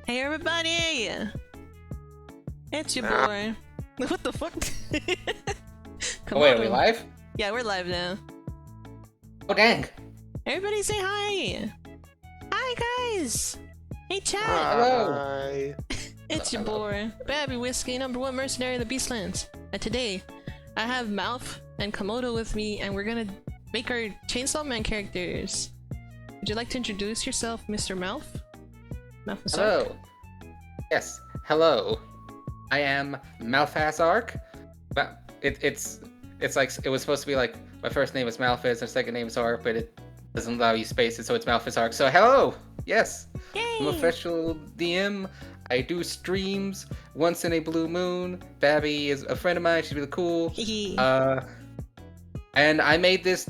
Hey everybody! It's your boy. What the fuck? Oh wait, are we live? Yeah, we're live now. Oh dang! Everybody say hi! Hi guys! Hey chat! Hello! It's your boy, Babi Whiskey, #1 mercenary of the Beastlands. And today, I have Malphas and Komodo with me, and we're gonna make our Chainsawman characters. Would you like to introduce yourself, Mr. Malphas Arc? Hello! Yes, hello. I am Malphas Arc. It's like, it was supposed to be like, my first name is Malphas, my second name is Arc, but it doesn't allow you spaces, so it's Malphas Arc. So hello! Yes! Yay! I'm a official DM. I do streams once in a blue moon. Babi is a friend of mine, she's really cool. And I made this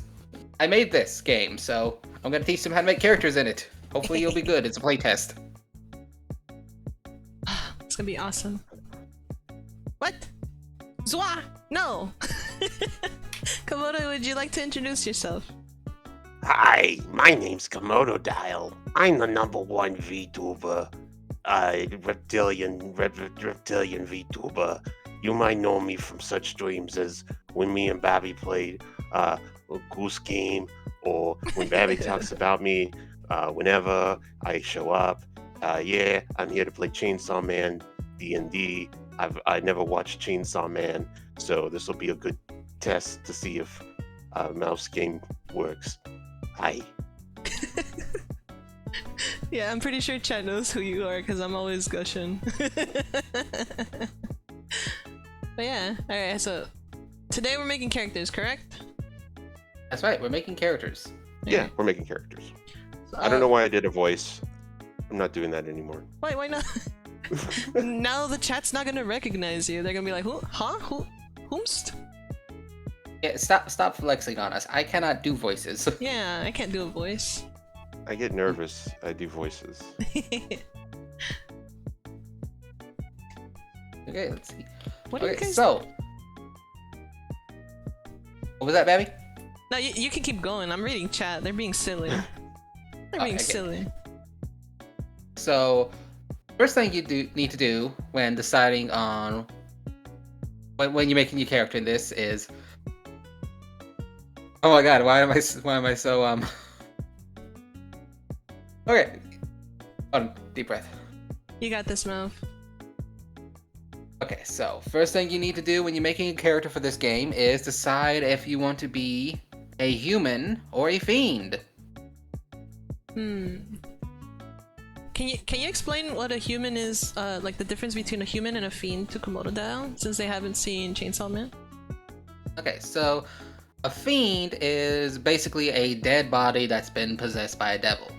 game, so I'm gonna teach them how to make characters in it. Hopefully you'll be good. It's a playtest. It's gonna be awesome. What? Zwa! No! Komodo, would you like to introduce yourself? Hi, my name's Komododile. I'm the #1 Vtuber. Reptilian Vtuber. You might know me from such streams as when me and Babi played a Goose Game, or when Babi talks about me whenever I show up. Yeah, I'm here to play Chainsawman, DND. I never watched Chainsawman, so this will be a good test to see if mouse game works. Hi. Yeah, I'm pretty sure Chad knows who you are because I'm always gushing. But yeah, alright, so today we're making characters, correct? That's right, we're making characters. Yeah, we're making characters. I don't know why I did a voice. I'm not doing that anymore. Why not? Now the chat's not gonna recognize you. They're gonna be like, who? Huh? Whomst? Yeah, stop flexing on us. I cannot do voices. Yeah, I can't do a voice. I get nervous. I do voices. Okay, let's see. What do you Okay, guys... so what was that, Babi? No, you can keep going. I'm reading chat. They're being silly. They're being silly. So, first thing you need to do when deciding on when you're making your character in this is, oh my god, why am I so okay, deep breath. You got this, Malph. Okay, so first thing you need to do when you're making a character for this game is decide if you want to be a human or a fiend. Can you explain what a human is, like the difference between a human and a fiend to Komododile, since they haven't seen Chainsawman? Okay, so a fiend is basically a dead body that's been possessed by a devil.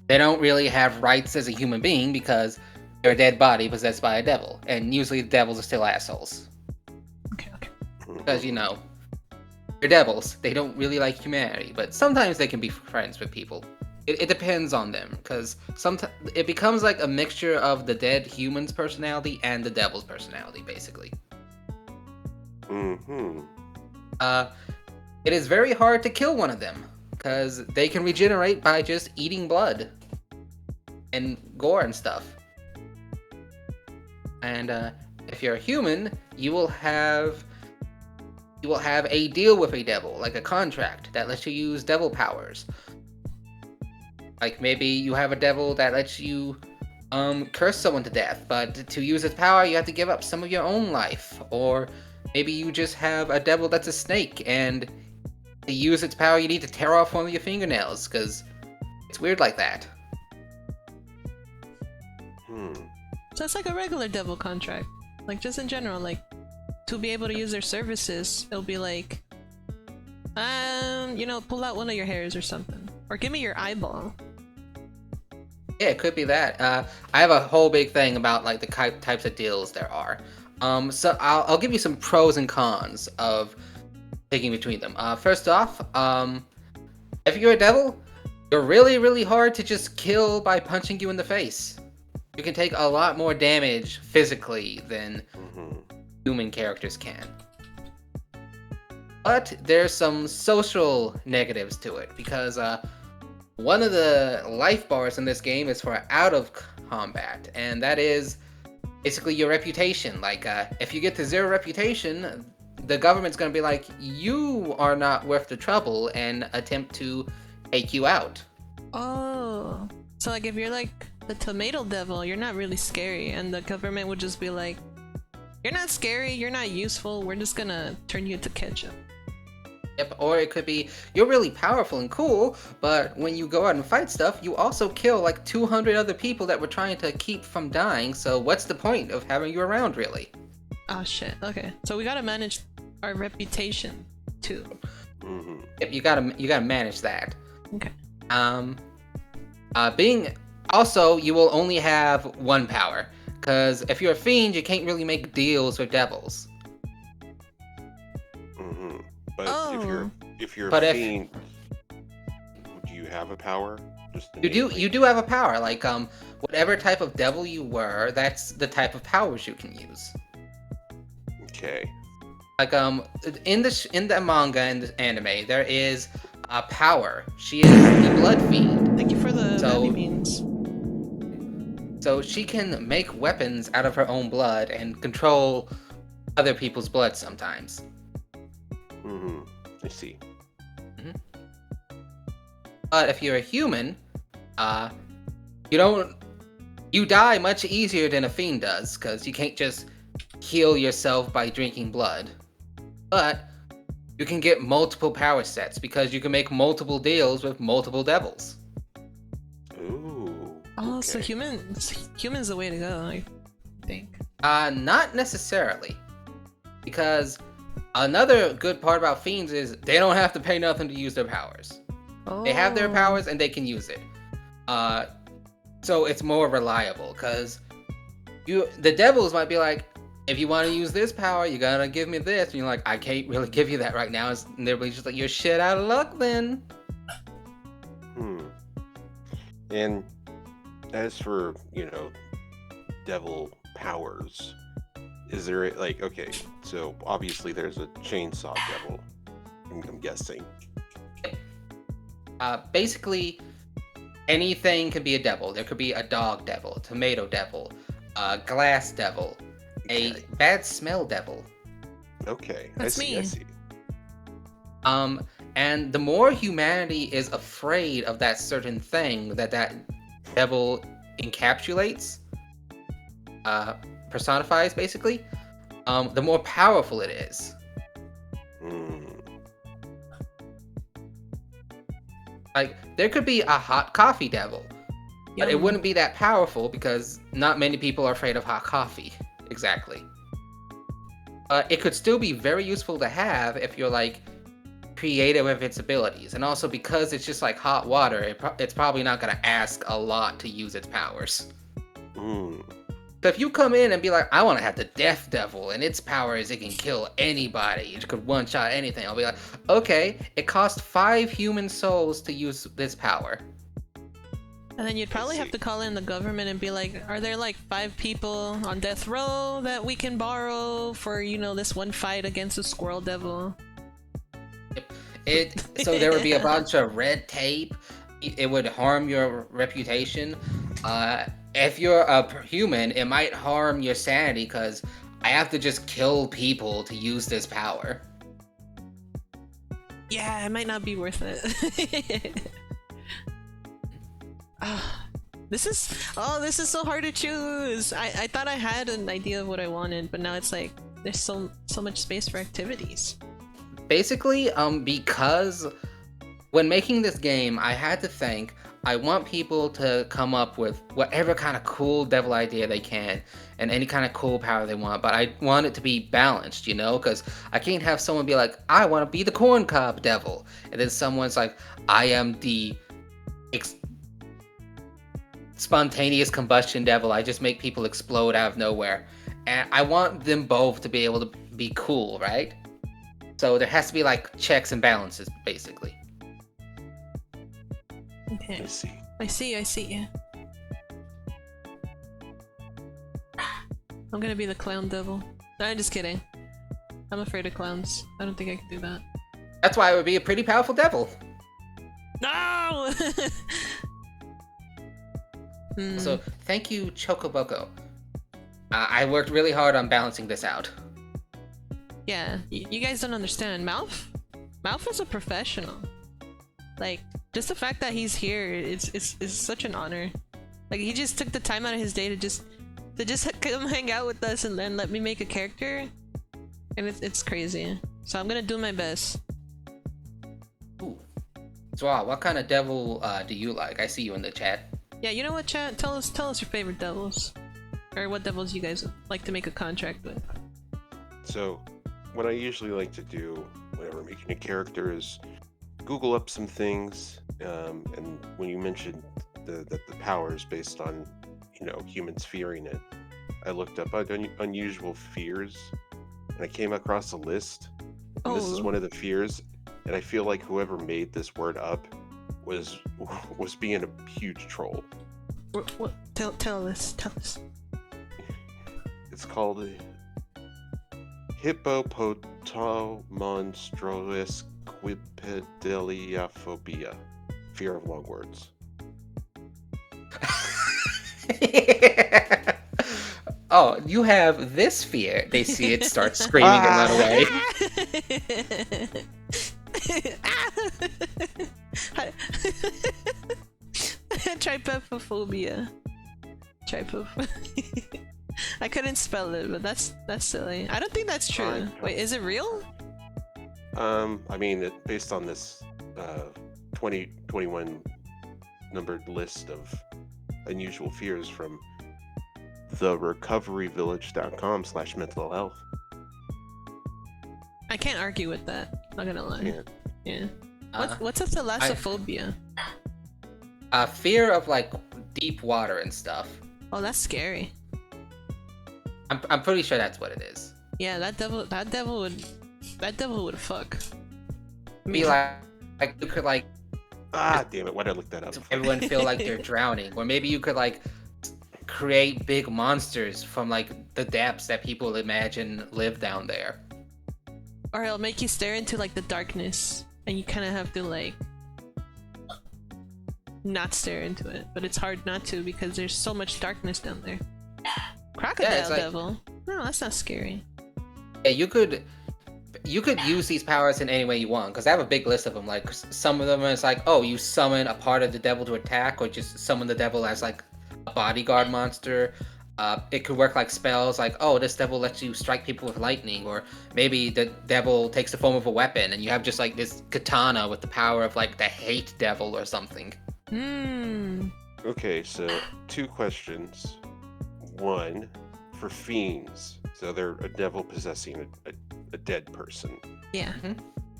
They don't really have rights as a human being because they're a dead body possessed by a devil, and usually the devils are still assholes. Okay. Because, you know, they're devils. They don't really like humanity, but sometimes they can be friends with people. It depends on them, because sometimes it becomes like a mixture of the dead human's personality and the devil's personality, basically. It is very hard to kill one of them, because they can regenerate by just eating blood and gore and stuff. And if you're a human, you will have a deal with a devil, like a contract that lets you use devil powers. Like maybe you have a devil that lets you curse someone to death, but to use its power you have to give up some of your own life. Or maybe you just have a devil that's a snake, and to use its power you need to tear off one of your fingernails, because it's weird like that. So it's like a regular devil contract. Like, just in general, like, to be able to use their services, it'll be like, you know, pull out one of your hairs or something. Or give me your eyeball. Yeah, it could be that. I have a whole big thing about like the types of deals there are. So I'll give you some pros and cons of picking between them. First off, if you're a devil, you're really, really hard to just kill by punching you in the face. You can take a lot more damage physically than human characters can. But there's some social negatives to it, because one of the life bars in this game is for out of combat, and that is basically your reputation. Like, if you get to 0 reputation, the government's gonna be like, you are not worth the trouble, and attempt to take you out. Oh, so like if you're like the tomato devil, you're not really scary, and the government would just be like, you're not scary, you're not useful, we're just gonna turn you into ketchup. Yep, or it could be, you're really powerful and cool, but when you go out and fight stuff, you also kill like 200 other people that we're trying to keep from dying, so what's the point of having you around, really? Oh shit, okay. So we gotta manage our reputation, too. Mm-hmm. Yep, you gotta manage that. Okay. Also, you will only have 1 power, because if you're a fiend, you can't really make deals with devils. Mm-hmm. But Oh. if you're But a if- fiend, do you have a power? Just You do have a power, like whatever type of devil you were, that's the type of powers you can use. Okay. Like in the manga and the anime, there is a power. She is the blood fiend, Thank you for the So- baby beans. so she can make weapons out of her own blood and control other people's blood sometimes. Mm-hmm. I see. But if you're a human, you die much easier than a fiend does, because you can't just heal yourself by drinking blood. But you can get multiple power sets because you can make multiple deals with multiple devils. Ooh. Oh, so okay. human's the way to go, I think. Not necessarily, because another good part about fiends is they don't have to pay nothing to use their powers. Oh. They have their powers and they can use it. So it's more reliable, because the devils might be like, if you want to use this power, you gotta give me this. And you're like, I can't really give you that right now. And they're just like, you're shit out of luck then. And as for, devil powers, is there like, okay, so obviously there's a chainsaw devil, I'm guessing. Basically, anything can be a devil. There could be a dog devil, a tomato devil, a glass devil, a Okay. bad smell devil. Okay, That's I me. see. And the more humanity is afraid of that certain thing that devil encapsulates, personifies basically, the more powerful it is. Hmm. Like, there could be a hot coffee devil, but it Yum. wouldn't be that powerful because not many people are afraid of hot coffee. Exactly. It could still be very useful to have if you're like creative with its abilities, and also because it's just like hot water, it's probably not gonna ask a lot to use its powers. Hmm. So if you come in and be like, I want to have the Death Devil, and its power is it can kill anybody, it could one-shot anything, I'll be like, okay, it costs 5 human souls to use this power. And then you'd probably have see. to call in the government and be like, are there like 5 people on death row that we can borrow for, this one fight against the squirrel devil? So there would be a bunch of red tape. It would harm your reputation. If you're a human, it might harm your sanity because I have to just kill people to use this power. Yeah, it might not be worth it. This is so hard to choose. I thought I had an idea of what I wanted, but now it's like there's so much space for activities. Basically, because when making this game, I had to think, I want people to come up with whatever kind of cool devil idea they can and any kind of cool power they want, but I want it to be balanced, because I can't have someone be like, I want to be the corn cob devil, and then someone's like, I am the spontaneous combustion devil, I just make people explode out of nowhere. And I want them both to be able to be cool, right? So there has to be like checks and balances, basically. Okay. I see. I see. I'm gonna be the clown devil. No, I'm just kidding. I'm afraid of clowns. I don't think I can do that. That's why it would be a pretty powerful devil. No! So thank you, Chocoboko. I worked really hard on balancing this out. Yeah, you guys don't understand. Malph is a professional. Like, just the fact that he's here is such an honor. Like, he just took the time out of his day to just come hang out with us and then let me make a character. And it's crazy. So I'm gonna do my best. Ooh. So, what kind of devil do you like? I see you in the chat. Yeah, you know what, chat? Tell us your favorite devils. Or what devils you guys like to make a contract with. So, what I usually like to do whenever making a character is Google up some things, and when you mentioned the powers based on, humans fearing it, I looked up unusual fears, and I came across a list. And this is one of the fears, and I feel like whoever made this word up was being a huge troll. What? Tell us. It's called Hippopotomonstrosquipedaliophobia. Fear of long words. Oh, you have this fear. They see it, start screaming and run away. Trypophobia. I couldn't spell it, but that's silly. I don't think that's true. Wait, is it real? I mean, based on this 2021 numbered list of unusual fears from therecoveryvillage.com/mental health. I can't argue with that. Not gonna lie. Yeah. What's a thalassophobia? Fear of like deep water and stuff. Oh, that's scary. I'm pretty sure that's what it is. Yeah, that devil would fuck. Be like you could like. Damn it! Why did I look that up? Everyone feel like they're drowning, or maybe you could like create big monsters from like the depths that people imagine live down there. Or it'll make you stare into like the darkness, and you kind of have to like not stare into it, but it's hard not to because there's so much darkness down there. Crocodile devil? No, that's not scary. Yeah, you could use these powers in any way you want, because I have a big list of them. Like some of them is like, oh, you summon a part of the devil to attack, or just summon the devil as like a bodyguard monster. It could work like spells, like, oh, this devil lets you strike people with lightning, or maybe the devil takes the form of a weapon, and you have just like this katana with the power of like the hate devil or something. Okay, so 2 questions. 1, for fiends, so they're a devil possessing a dead person. Yeah.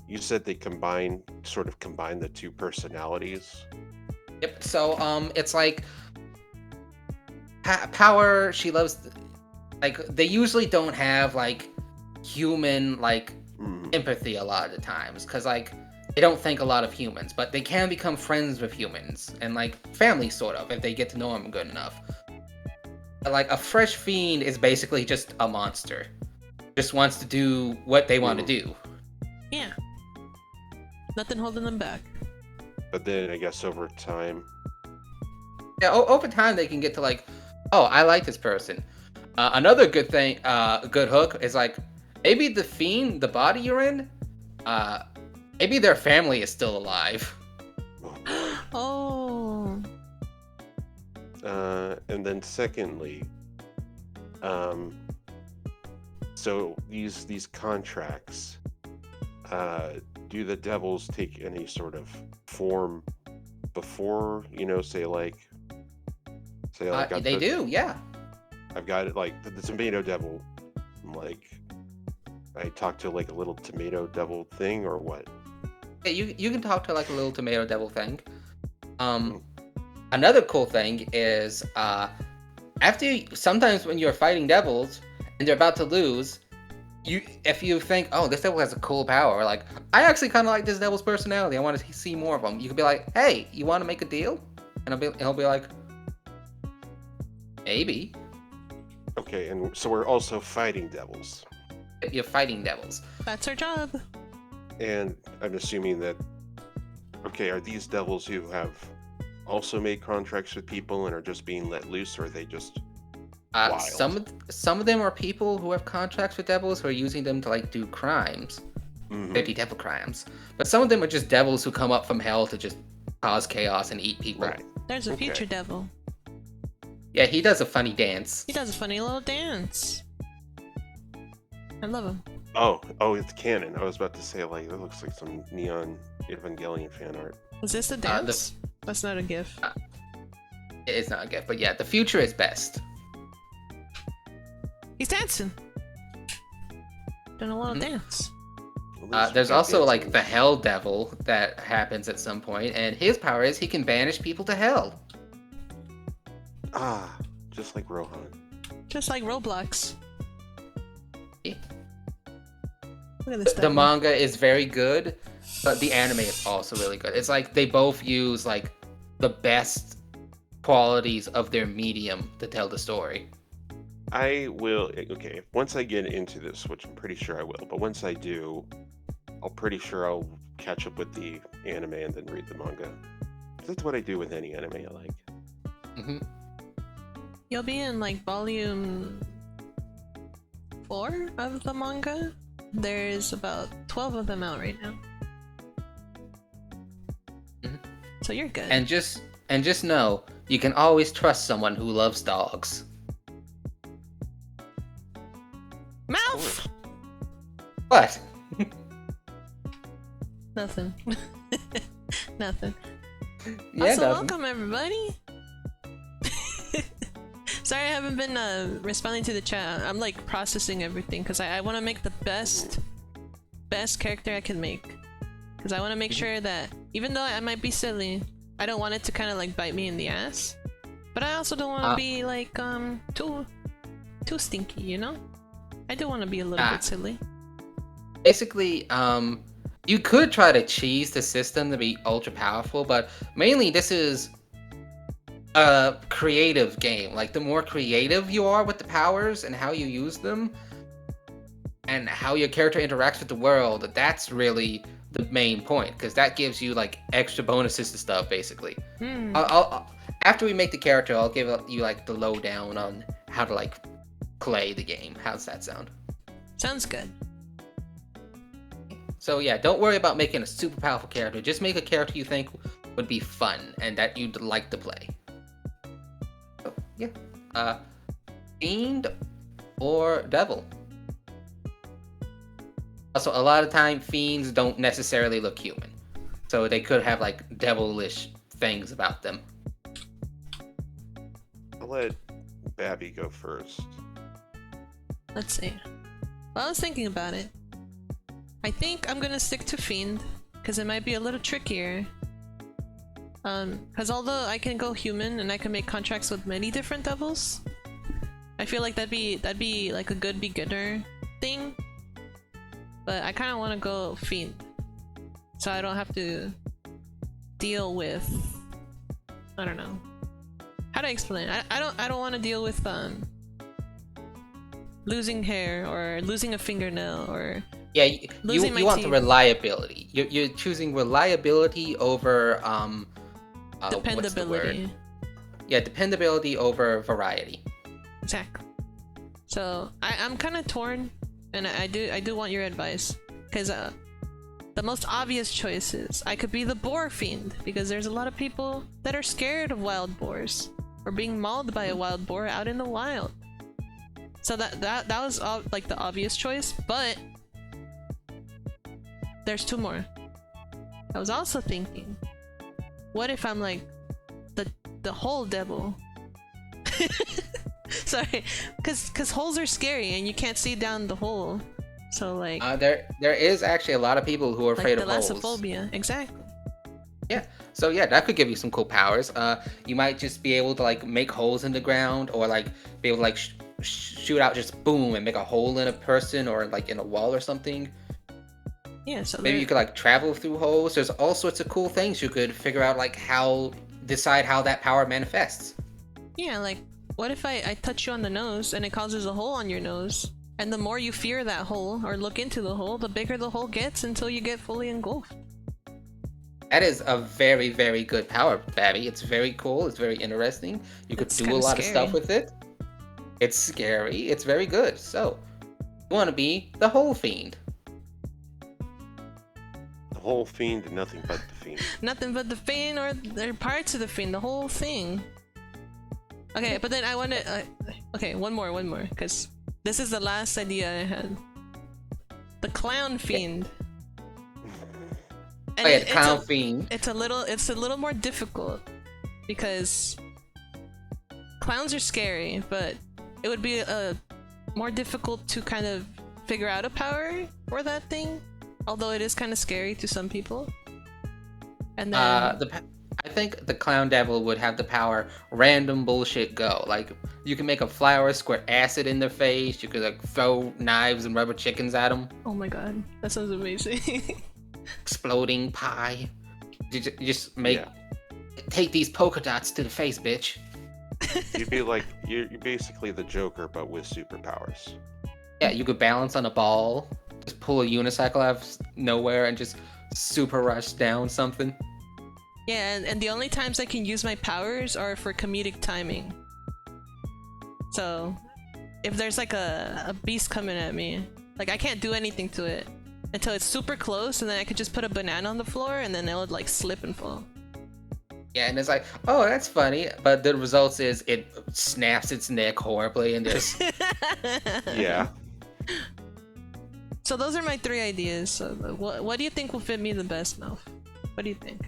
You said they combine the 2 personalities. Yep. So it's like power. She loves like they usually don't have like human like empathy a lot of the times, because like they don't think a lot of humans, but they can become friends with humans and like family sort of if they get to know them good enough. Like a fresh fiend is basically just a monster. Just wants to do what they want to do. Yeah. Nothing holding them back. But then I guess over time. Yeah, over time they can get to like, oh, I like this person. Another good thing, good hook is like, maybe the fiend, the body you're in, maybe their family is still alive. Oh. And then secondly, so these contracts, do the devils take any sort of form before, say like they do, yeah. I've got it like the tomato devil, like I talk to like a little tomato devil thing or what? Yeah, you can talk to like a little tomato devil thing. Another cool thing is sometimes when you're fighting devils and they're about to lose, if you think, oh, this devil has a cool power, or like, I actually kind of like this devil's personality, I want to see more of them, you could be like, hey, you want to make a deal? And he'll be like, maybe. Okay, and so we're also fighting devils. You're fighting devils. That's our job. And I'm assuming that Okay, are these devils who have also made contracts with people and are just being let loose, or are they just wild? Some of them are people who have contracts with devils who are using them to like do crimes, dirty devil crimes. But some of them are just devils who come up from hell to just cause chaos and eat people. Right. There's a future devil. Yeah, he does a funny dance. He does a funny little dance. I love him. Oh, it's canon. I was about to say, like, it looks like some neon Evangelion fan art. Is this a dance? That's not a GIF. It's not a gift, but yeah, the future is best. He's dancing. Doing a little dance. There's also like the Hell Devil that happens at some point, and his power is he can banish people to hell. Ah, just like Rohan. Just like Roblox. Yeah. Look at this. The manga is very good, but the anime is also really good. It's like they both use like the best qualities of their medium to tell the story. I will. Okay, once I get into this, which I'm pretty sure I will, but once I do, I'll catch up with the anime and then read the manga. That's what I do with any anime I like. Mm-hmm. You'll be in like volume 4 of the manga. There's about 12 of them out right now. Mm-hmm. So you're good. And just know you can always trust someone who loves dogs. Mouth. What? Nothing. Nothing. Yeah, also, nothing. welcome everybody. Sorry I haven't been responding to the chat. I'm like processing everything because I want to make the best character I can make. Because I want to make sure that even though I might be silly, I don't want it to kind of like bite me in the ass. But I also don't want to be like too stinky, you know? I do want to be a little bit silly. Basically, you could try to cheese the system to be ultra powerful, but mainly this is a creative game. Like, the more creative you are with the powers and how you use them, and how your character interacts with the world, that's really the main point, because that gives you, like, extra bonuses to stuff, basically. I'll after we make the character, I'll give you, like, the lowdown on how to, like, play the game. How's that sound? Sounds good. So yeah, don't worry about making a super powerful character. Just make a character you think would be fun and that you'd like to play. So yeah, Fiend or Devil. Also, a lot of time Fiends don't necessarily look human, so they could have like devilish things about them. I'll let Babi go first. Let's see. Well, I was thinking about it. I think I'm gonna stick to Fiend, because it might be a little trickier. Because although I can go human and I can make contracts with many different devils, I feel like that'd be like a good beginner thing. But I kind of want to go Fiend, so I don't have to deal with, I don't know how to explain. I don't want to deal with losing hair or losing a fingernail or yeah, you want the reliability. You're choosing reliability over dependability. Yeah, dependability over variety. Exactly. So I'm kind of torn, and I do want your advice, because the most obvious choices, I could be the boar fiend, because there's a lot of people that are scared of wild boars or being mauled by a wild boar out in the wild. So that was like the obvious choice, but there's two more. I was also thinking, what if I'm like the whole devil? Sorry, because holes are scary and you can't see down the hole. So like there is actually a lot of people who are afraid of holes. Thalassophobia, exactly. Yeah. So yeah, that could give you some cool powers. You might just be able to like make holes in the ground, or like be able to like shoot out just boom and make a hole in a person or like in a wall or something. Yeah, so maybe you could like travel through holes. There's all sorts of cool things you could figure out, like decide how that power manifests. Yeah, like what if I touch you on the nose and it causes a hole on your nose? And the more you fear that hole or look into the hole, the bigger the hole gets until you get fully engulfed. That is a very, very good power, Babby. It's very cool. It's very interesting. You could It's do a kinda lot of stuff scary. with it. It's scary. It's very good. So, you want to be the whole fiend. The whole fiend and nothing but the fiend. Nothing but the fiend or parts of the fiend, the whole thing. Okay, but then I want to. Okay, one more, because this is the last idea I had. The clown fiend. And Oh yeah, the clown fiend. It's a little more difficult because clowns are scary, but it would be more difficult to kind of figure out a power for that thing. Although it is kind of scary to some people. And then I think the clown devil would have the power random bullshit go. Like you can make a flower squirt acid in their face. You could like throw knives and rubber chickens at them. oh my god, that sounds amazing. Exploding pie. You just make take these polka dots to the face, bitch. You'd be like you're basically the Joker, but with superpowers. Yeah, you could balance on a ball, just pull a unicycle out of nowhere and just super rush down something. Yeah, and the only times I can use my powers are for comedic timing. So, if there's like a beast coming at me, like I can't do anything to it until it's super close, and then I could just put a banana on the floor, and then it would like slip and fall. Yeah, and it's like, oh, that's funny, but the results is it snaps its neck horribly, and there's Yeah. So those are my 3 ideas. So what do you think will fit me the best, Malph? What do you think?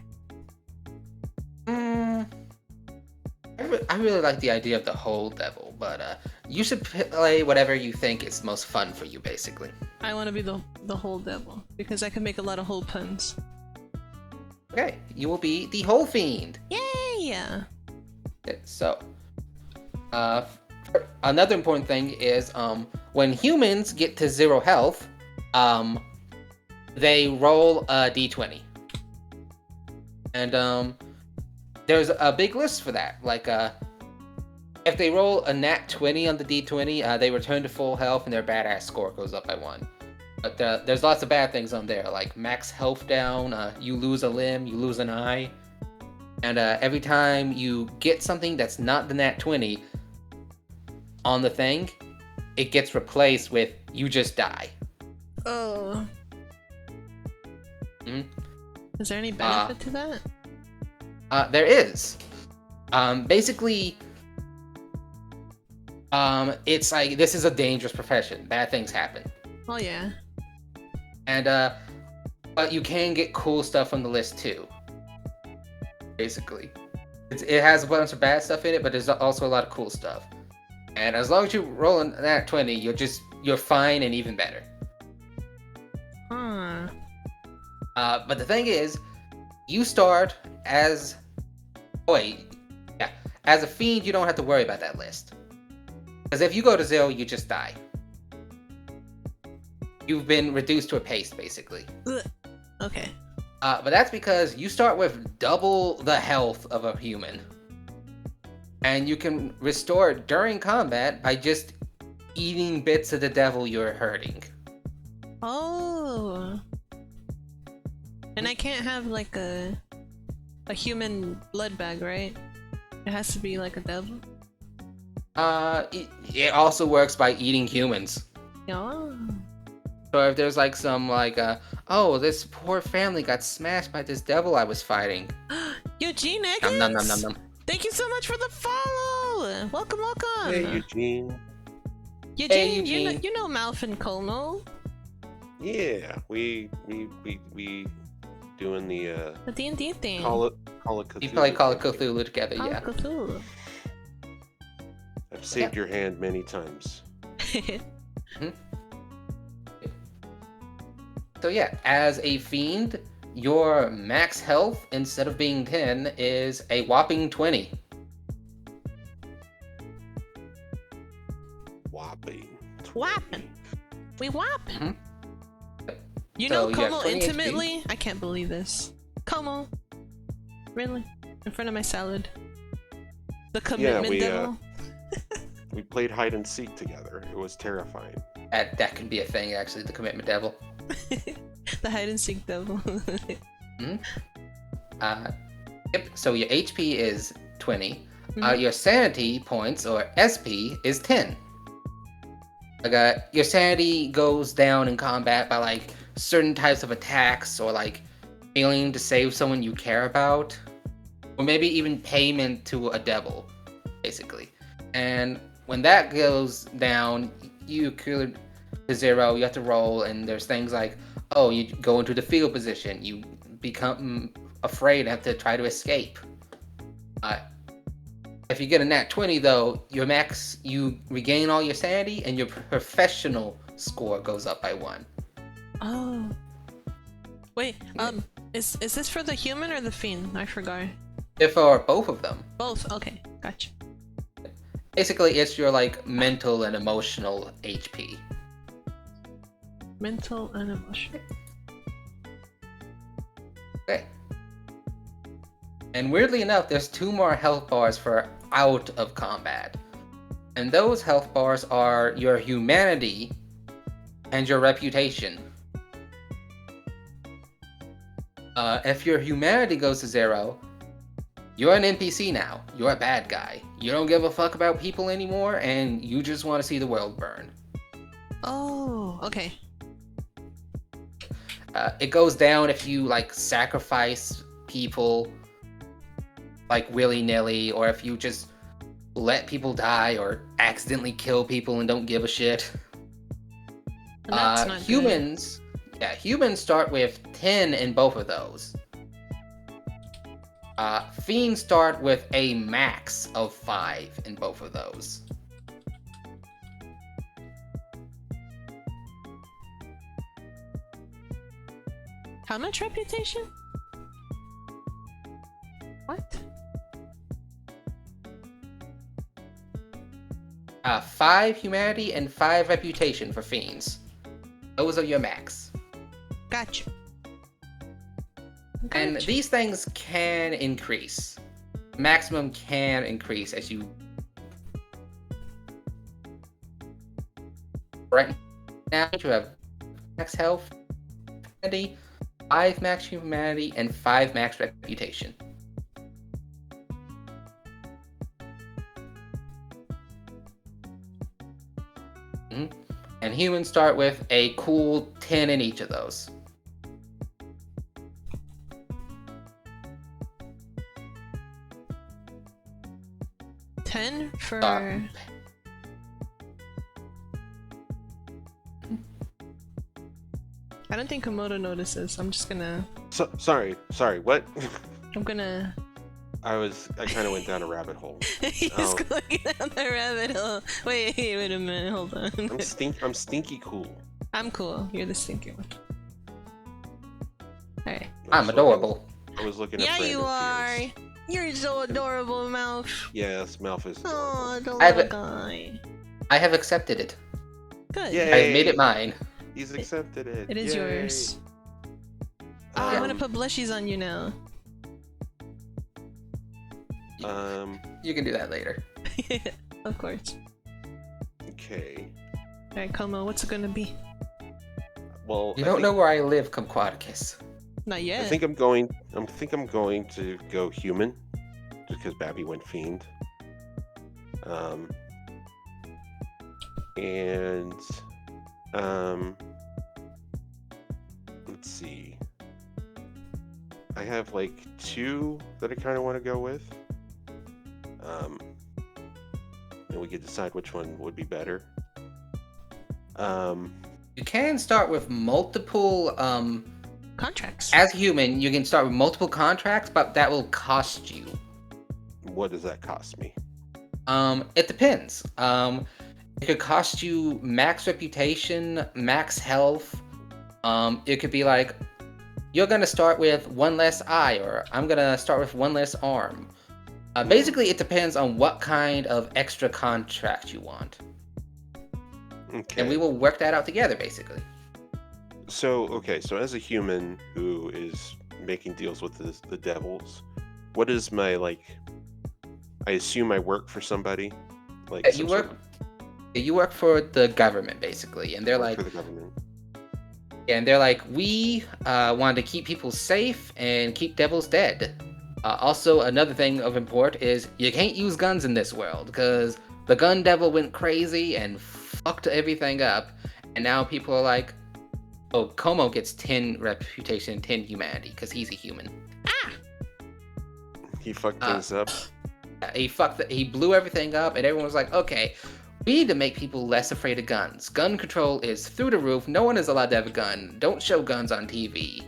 I really like the idea of the whole devil, but you should play whatever you think is most fun for you, basically. I want to be the whole devil because I can make a lot of whole puns. Okay, you will be the whole fiend. Yay! Okay, so, another important thing is when humans get to 0 health, they roll a d20, and there's a big list for that. Like, if they roll a nat 20 on the d20, they return to full health and their badass score goes up by 1. But there's lots of bad things on there, like max health down, you lose a limb, you lose an eye, and every time you get something that's not the nat 20 on the thing, it gets replaced with you just die. Oh. Mm-hmm. Is there any benefit to that? There is. Basically, it's like this is a dangerous profession. Bad things happen. Oh yeah. And but you can get cool stuff on the list too. Basically, it has a bunch of bad stuff in it, but there's also a lot of cool stuff. And as long as you roll in that 20, you're fine and even better. Huh. But the thing is, you start as as a fiend. You don't have to worry about that list, because if you go to 0, you just die. You've been reduced to a paste, basically. Ugh. Okay. But that's because you start with double the health of a human. And you can restore it during combat by just eating bits of the devil you're hurting. Oh. And I can't have like a human blood bag, right? It has to be like a devil. It also works by eating humans. Yeah. So if there's like some like oh, this poor family got smashed by this devil I was fighting. Eugene Nom, Eggins! nom, nom, nom, nom. Thank you so much for the follow! Welcome, welcome! Hey, Eugene. Eugene, Hey, Eugene. You know Malph and Komo? Yeah, we doing the The D&D thing. Call it Cthulhu. You play Call of Cthulhu together, Call yeah. of Cthulhu. I've saved your hand many times. So yeah, as a fiend, your max health, instead of being 10, is a whopping 20. Whopping. Whopping. We whopping. Mhm. You So know you have Komo 20 HP. intimately? I can't believe this. Komo. Really? In front of my salad. The commitment we, devil. We played hide and seek together. It was terrifying. That can be a thing, actually, the commitment devil. The hide and seek devil. Yep. So your HP is 20. Mhm. Your sanity points, or SP, is 10. Your sanity goes down in combat by like certain types of attacks, or like failing to save someone you care about, or maybe even payment to a devil, basically. And when that goes down, you could to 0. You have to roll, and there's things like, oh, you go into the field position, you become afraid and have to try to escape. If you get a nat 20, though, you regain all your sanity, and your professional score goes up by 1. Oh. Wait, is this for the human or the fiend? I forgot. If for both of them. Both. Okay, gotcha. Basically, it's your like mental and emotional HP. Mental and emotional. Okay. And weirdly enough, there's 2 more health bars for out of combat. And those health bars are your humanity and your reputation. If your humanity goes to 0, you're an NPC now. You're a bad guy. You don't give a fuck about people anymore, and you just want to see the world burn. Oh, okay. It goes down if you like sacrifice people like willy-nilly, or if you just let people die or accidentally kill people and don't give a shit. And that's not humans, humans start with 10 in both of those. Fiends start with a max of 5 in both of those. How much reputation? What? 5 humanity and 5 reputation for fiends. Those are your max. Gotcha. And Gotcha. these things can increase. Maximum can increase as you... Right now, you have max health, 5 max humanity, and 5 max reputation. And humans start with a cool 10 in each of those. For I don't think Komodo notices. I'm just gonna Sorry, what? I'm gonna I kind of went down a rabbit hole. He's going down the rabbit hole. Wait a minute, hold on. I'm stinky cool. I'm cool. You're the stinky one. Alright. I'm adorable. I was looking at Yeah, you are. fears. You're so adorable, Mouth. Yes, Malphas. Oh, the I have little a- guy. I have accepted it. Good. Yay. I have made it mine. He's accepted it. It is Yay. yours. Oh, I'm gonna Um, put blushies on you now. You can do that later. Of course. Okay. Alright, Komo, what's it gonna be? Well, You don't know where I live, Kumquaticus. Not yet. I think I'm going to go human, just because Babi went fiend. And let's see. I have like 2 that I kind of want to go with. And we could decide which one would be better. You can start with multiple, Contracts. as a human, you can start with multiple contracts, but that will cost you. What does that cost me? It depends. It could cost you max reputation, max health. It could be like, you're gonna start with 1 less eye, or I'm gonna start with 1 less arm. Basically, it depends on what kind of extra contract you want. Okay. And we will work that out together, basically. So as a human who is making deals with the devils, what is my I assume I work for somebody, You work for the government, basically, and they're work like, for the government. And they're like, we wanted to keep people safe and keep devils dead. Also, another thing of import is you can't use guns in this world because the gun devil went crazy and fucked everything up. And now people are like, oh, Komo gets 10 reputation, 10 humanity because he's a human. He fucked things up. He blew everything up, and everyone was like, okay, we need to make people less afraid of guns. Gun control is through the roof. No one is allowed to have a gun. Don't show guns on TV.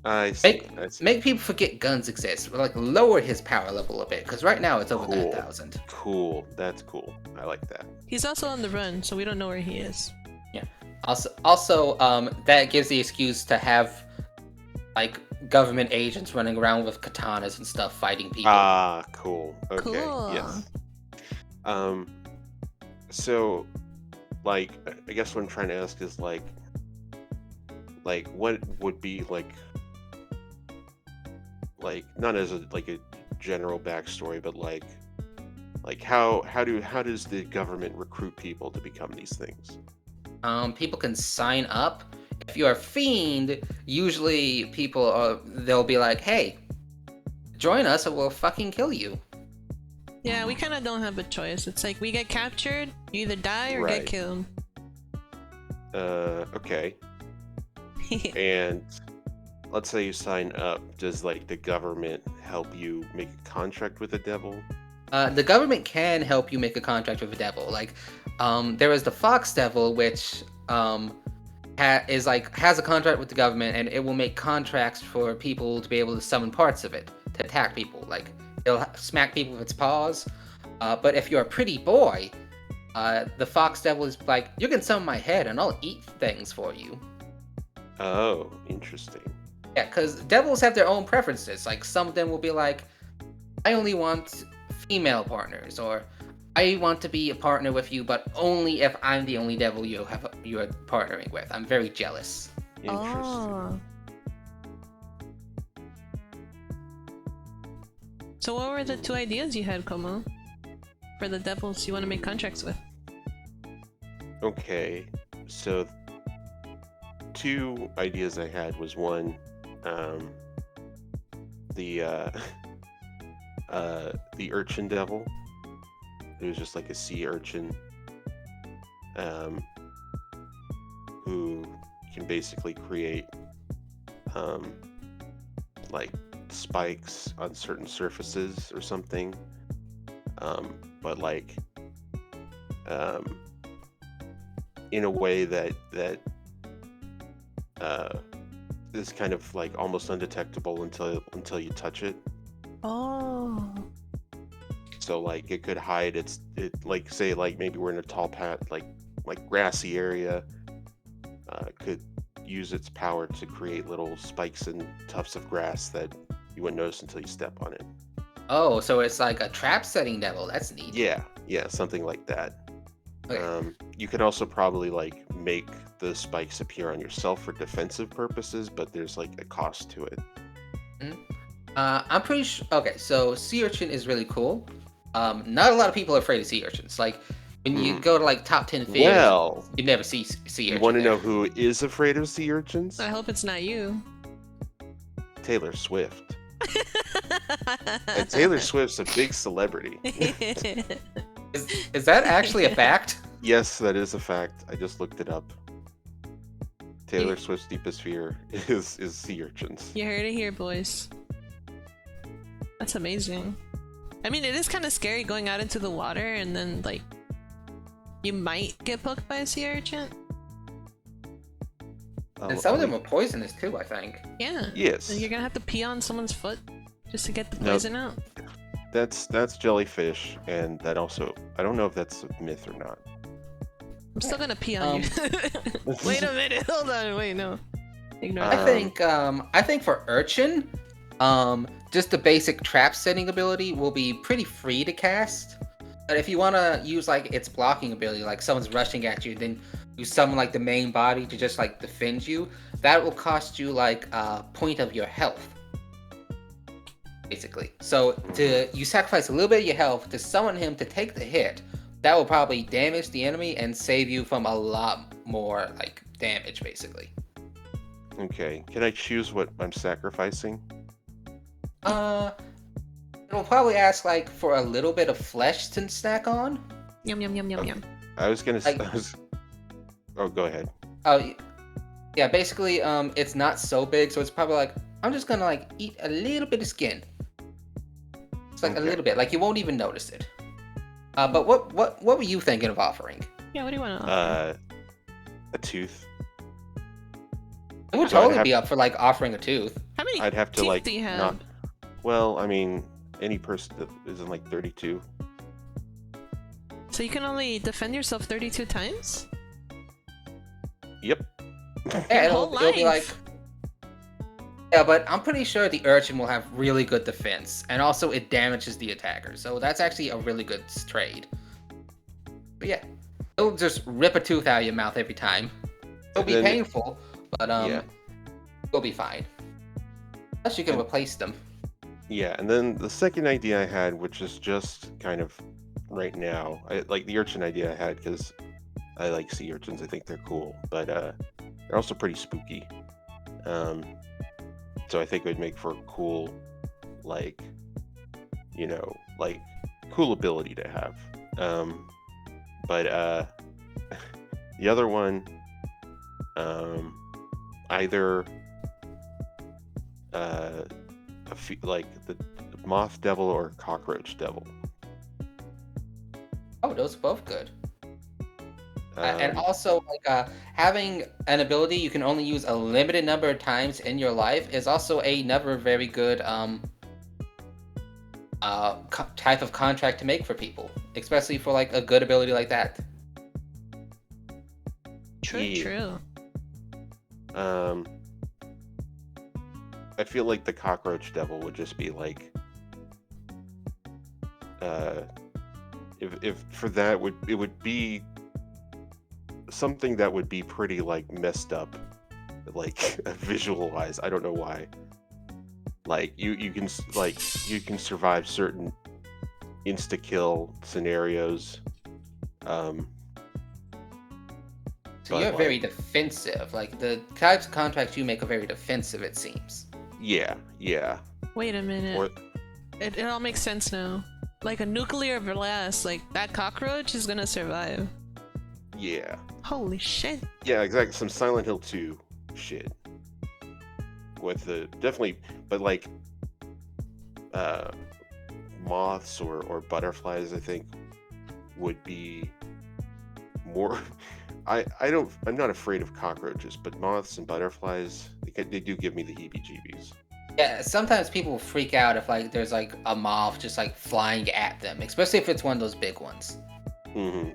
I see. Make people forget guns exist. Like, lower his power level a bit, because right now it's over 9,000. Cool. That's cool. I like that. He's also on the run, so we don't know where he is. Yeah. Also, that gives the excuse to have, like, government agents running around with katanas and stuff fighting people. Ah, cool. Okay. Cool. Yes. So, like, I guess what I'm trying to ask is like, what would be like not as a general backstory, but like how does the government recruit people to become these things? People can sign up. If you're a fiend, usually they'll be like, hey, join us or we'll fucking kill you. Yeah, we kind of don't have a choice. It's like we get captured, you either die or get killed. Okay. And let's say you sign up, does like the government help you make a contract with the devil? The government can help you make a contract with the devil. Like, there is the Fox Devil, which has a contract with the government, and it will make contracts for people to be able to summon parts of it to attack people. Like, it'll smack people with its paws. But if you're a pretty boy, the Fox Devil is like, you can summon my head and I'll eat things for you. Oh, interesting. Yeah, because devils have their own preferences. Like, some of them will be like, I only want female partners, or I want to be a partner with you, but only if I'm the only devil you're partnering with. I'm very jealous. Interesting. Oh. So what were the two ideas you had, Komo? For the devils you want to make contracts with? Okay, so two ideas I had was one, the urchin devil. It was just like a sea urchin, who can basically create, like spikes on certain surfaces or something, but like, in a way that is kind of like almost undetectable until you touch it. Oh. So like it could hide it like, say like maybe we're in a tall like grassy area, could use its power to create little spikes and tufts of grass that you wouldn't notice until you step on it. Oh, so it's like a trap setting devil. That's neat. Yeah, something like that. Okay. You could also probably like make the spikes appear on yourself for defensive purposes, but there's like a cost to it. I'm pretty sure. Okay, so sea urchin is really cool. Not a lot of people are afraid of sea urchins. Like, when you go to like top 10 fears, Well, you never see sea urchin. you want to there. know who is afraid of sea urchins? I hope it's not you. Taylor Swift. And Taylor Swift's a big celebrity. Is that actually a fact? Yes, that is a fact. I just looked it up. Taylor Swift's deepest fear is sea urchins. You heard it here, boys. That's amazing. I mean, it is kind of scary going out into the water and then, like, you might get poked by a sea urchin. And some of them are poisonous too, I think. Yeah. Yes. And you're gonna have to pee on someone's foot just to get the poison out. That's jellyfish, and that also, I don't know if that's a myth or not. I'm still gonna pee on you. Wait a minute, hold on, wait, no. Ignore that. I think for urchin, just the basic trap setting ability will be pretty free to cast. But if you want to use like its blocking ability, like someone's rushing at you, then you summon like the main body to just like defend you, that will cost you like a point of your health. Basically. So you sacrifice a little bit of your health to summon him to take the hit. That will probably damage the enemy and save you from a lot more like damage, basically. Okay. Can I choose what I'm sacrificing? It'll probably ask like for a little bit of flesh to snack on. Yum yum yum yum Okay. yum. I was gonna. Like- Oh, go ahead. Oh, yeah. Basically, it's not so big, so it's probably like I'm just gonna like eat a little bit of skin. It's like a Okay. little bit, like you won't even notice it. But what were you thinking of offering? Yeah, what do you want to offer? A tooth. It would So I'd totally have- be up for like offering a tooth. How many I'd have to teeth like do you have? not. Well, I mean, any person that isn't like 32. So you can only defend yourself 32 times? Yep. Yeah, Whole it'll be like. life. Yeah, but I'm pretty sure the urchin will have really good defense, and also it damages the attacker, so that's actually a really good trade. But yeah, it'll just rip a tooth out of your mouth every time. It'll And be then- painful, but Yeah. you'll be fine. Plus, you can replace them. Yeah, and then the second idea I had, which is just kind of right now, I like the urchin idea I had because I like sea urchins. I think they're cool, but they're also pretty spooky. So I think it would make for a cool, like, like cool ability to have. But the other one, either like the moth devil or cockroach devil. Oh, those are both good. And Um, also, like having an ability you can only use a limited number of times in your life is also another very good type of contract to make for people, especially for like a good ability like that. True, Yeah. true. I feel like the cockroach devil would just be like, if for that it would be something that would be pretty like messed up, like visual-wise. I don't know why. Like you can survive certain insta kill scenarios. So But, you're like- very defensive. Like the types of contracts you make are very defensive, it seems. Yeah. Wait a minute. Or It all makes sense now. Like a nuclear blast, like that cockroach is gonna survive. yeah. Holy shit. Yeah, exactly. Some Silent Hill 2 shit. With the definitely, but like moths or butterflies, I think would be more. I'm not afraid of cockroaches, but moths and butterflies, they do give me the heebie-jeebies. Yeah, sometimes people freak out if like there's like a moth just like flying at them, especially if it's one of those big ones. Mm-hmm.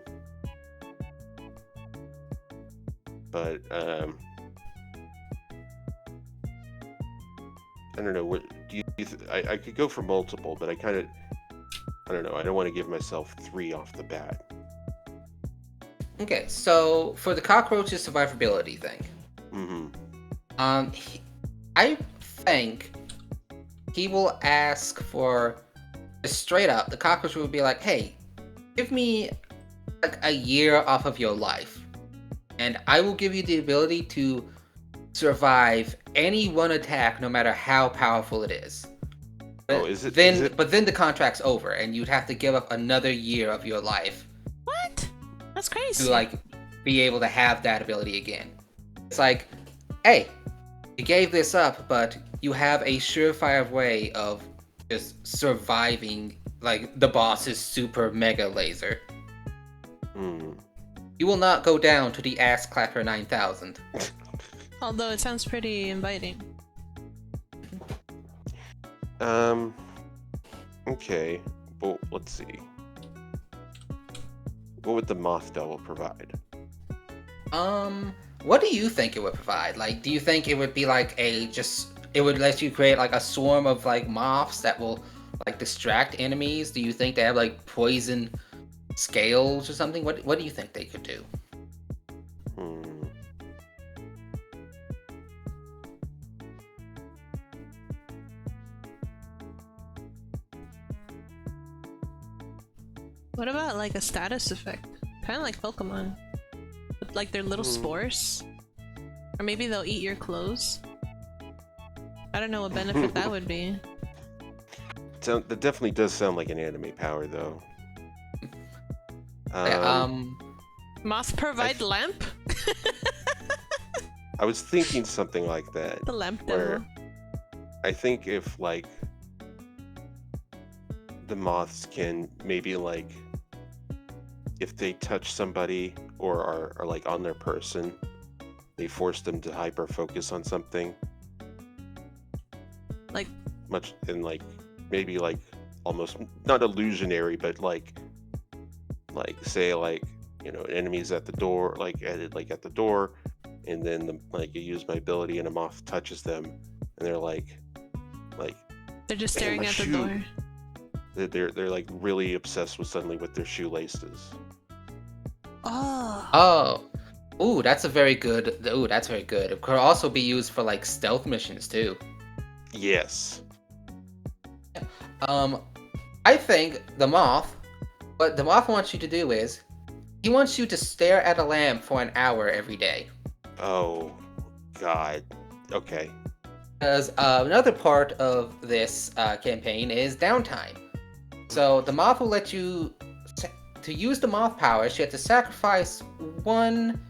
But I don't know. What do you? I could go for multiple, but I don't know. I don't want to give myself 3 off the bat. Okay, so for the cockroach's survivability thing, Mm-hmm. I think he will ask for straight up. The cockroach will be like, "Hey, give me like a year off of your life, and I will give you the ability to survive any one attack, no matter how powerful it is." Oh, is it? Then, is it- but then the contract's over, and you'd have to give up another year of your life What? That's crazy. to like be able to have that ability again. It's like, hey, you gave this up, but you have a surefire way of just surviving like the boss's super mega laser. Hmm. You will not go down to the ass clapper 9000. Although it sounds pretty inviting. Okay. Well, let's see. What would the moth devil provide? What do you think it would provide? Like, do you think it would be like it would let you create like a swarm of like moths that will like distract enemies? Do you think they have like poison scales or something? What do you think they could do? Hmm. What about like a status effect? Kind of like Pokemon. With like their little spores. Or maybe they'll eat your clothes. I don't know what benefit that would be. That definitely does sound like an anime power, though. Moth provide lamp? I was thinking something like that. The lamp where devil. I think if, like, the moths can maybe, like, if they touch somebody or are like on their person, they force them to hyper focus on something. Like much and like maybe like almost not illusionary, but like say like, you know, enemies at the door, like at the door, and then like you use my ability and a moth touches them and they're like they're just staring at the shoe. door. They're like really obsessed with suddenly with their shoelaces. Oh. Ooh, that's very good. It could also be used for like stealth missions too. Yes. I think what the moth wants you to do is, he wants you to stare at a lamp for an hour every day. Oh, God. Okay. Because another part of this campaign is downtime. So the moth will let you, to use the moth powers, you have to sacrifice one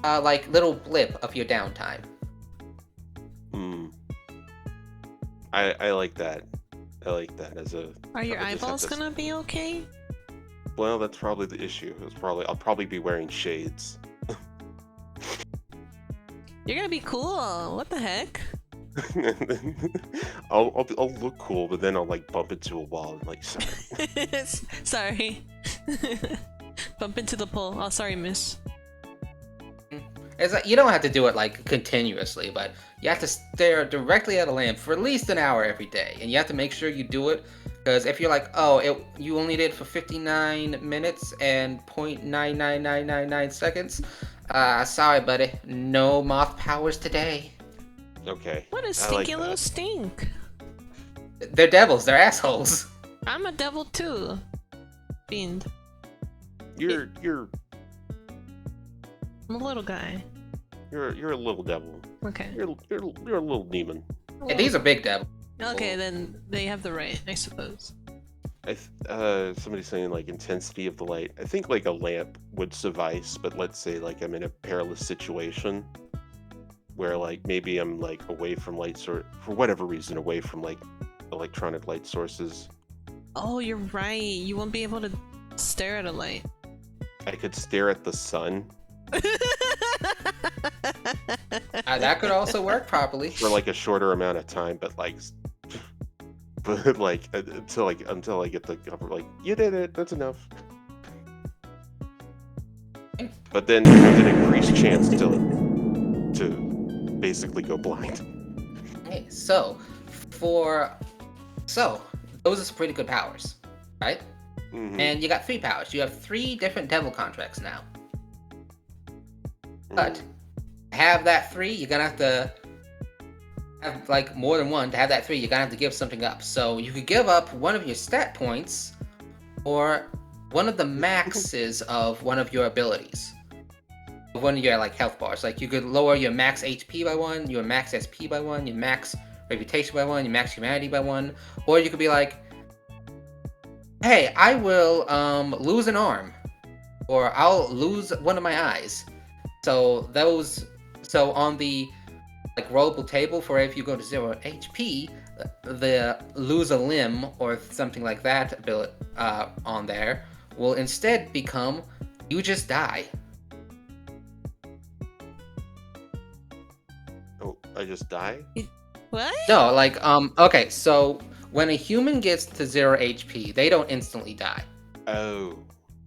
like little blip of your downtime. I like that. I like that as a. Are your eyeballs gonna be okay? Well, that's probably the issue. I'll probably be wearing shades. You're gonna be cool. What the heck? I'll look cool, but then I'll like bump into a wall and like sorry. Sorry. Bump into the pole. Oh, sorry, miss. It's like, you don't have to do it like continuously, but you have to stare directly at a lamp for at least an hour every day, and you have to make sure you do it, because if you're like, you only did it for 59 minutes and 0.99999 seconds, sorry buddy, no moth powers today. Okay. What a stinky little stink. They're devils, they're assholes. I'm a devil too. Fiend. You're I'm a little guy. You're a little devil. Okay. You're a little demon. Yeah, these are big devils. Okay, then they have the right, I suppose. Somebody's saying like intensity of the light. I think like a lamp would suffice, but let's say like I'm in a perilous situation where like maybe I'm like away from light source for whatever reason, away from like electronic light sources. Oh, you're right. You won't be able to stare at a light. I could stare at the sun. That could also work properly for like a shorter amount of time, but like until I get the cover, like you did it, that's enough. But then there's an increased chance to basically go blind. Okay, so those are some pretty good powers, right? Mm-hmm. And you got 3 powers. You have 3 different devil contracts now. But to have that 3, you're gonna have to have like more than one. To have that 3, you're gonna have to give something up. So you could give up one of your stat points or one of the maxes of one of your abilities. One of your like health bars. Like you could lower your max HP by 1, your max SP by 1, your max reputation by 1, your max humanity by 1, or you could be like, hey, I will lose an arm, or I'll lose one of my eyes. So on the like rollable table for if you go to 0 HP, the lose a limb or something like that ability on there will instead become you just die. Oh, I just die? What? No, like okay, so when a human gets to 0 HP, they don't instantly die. Oh.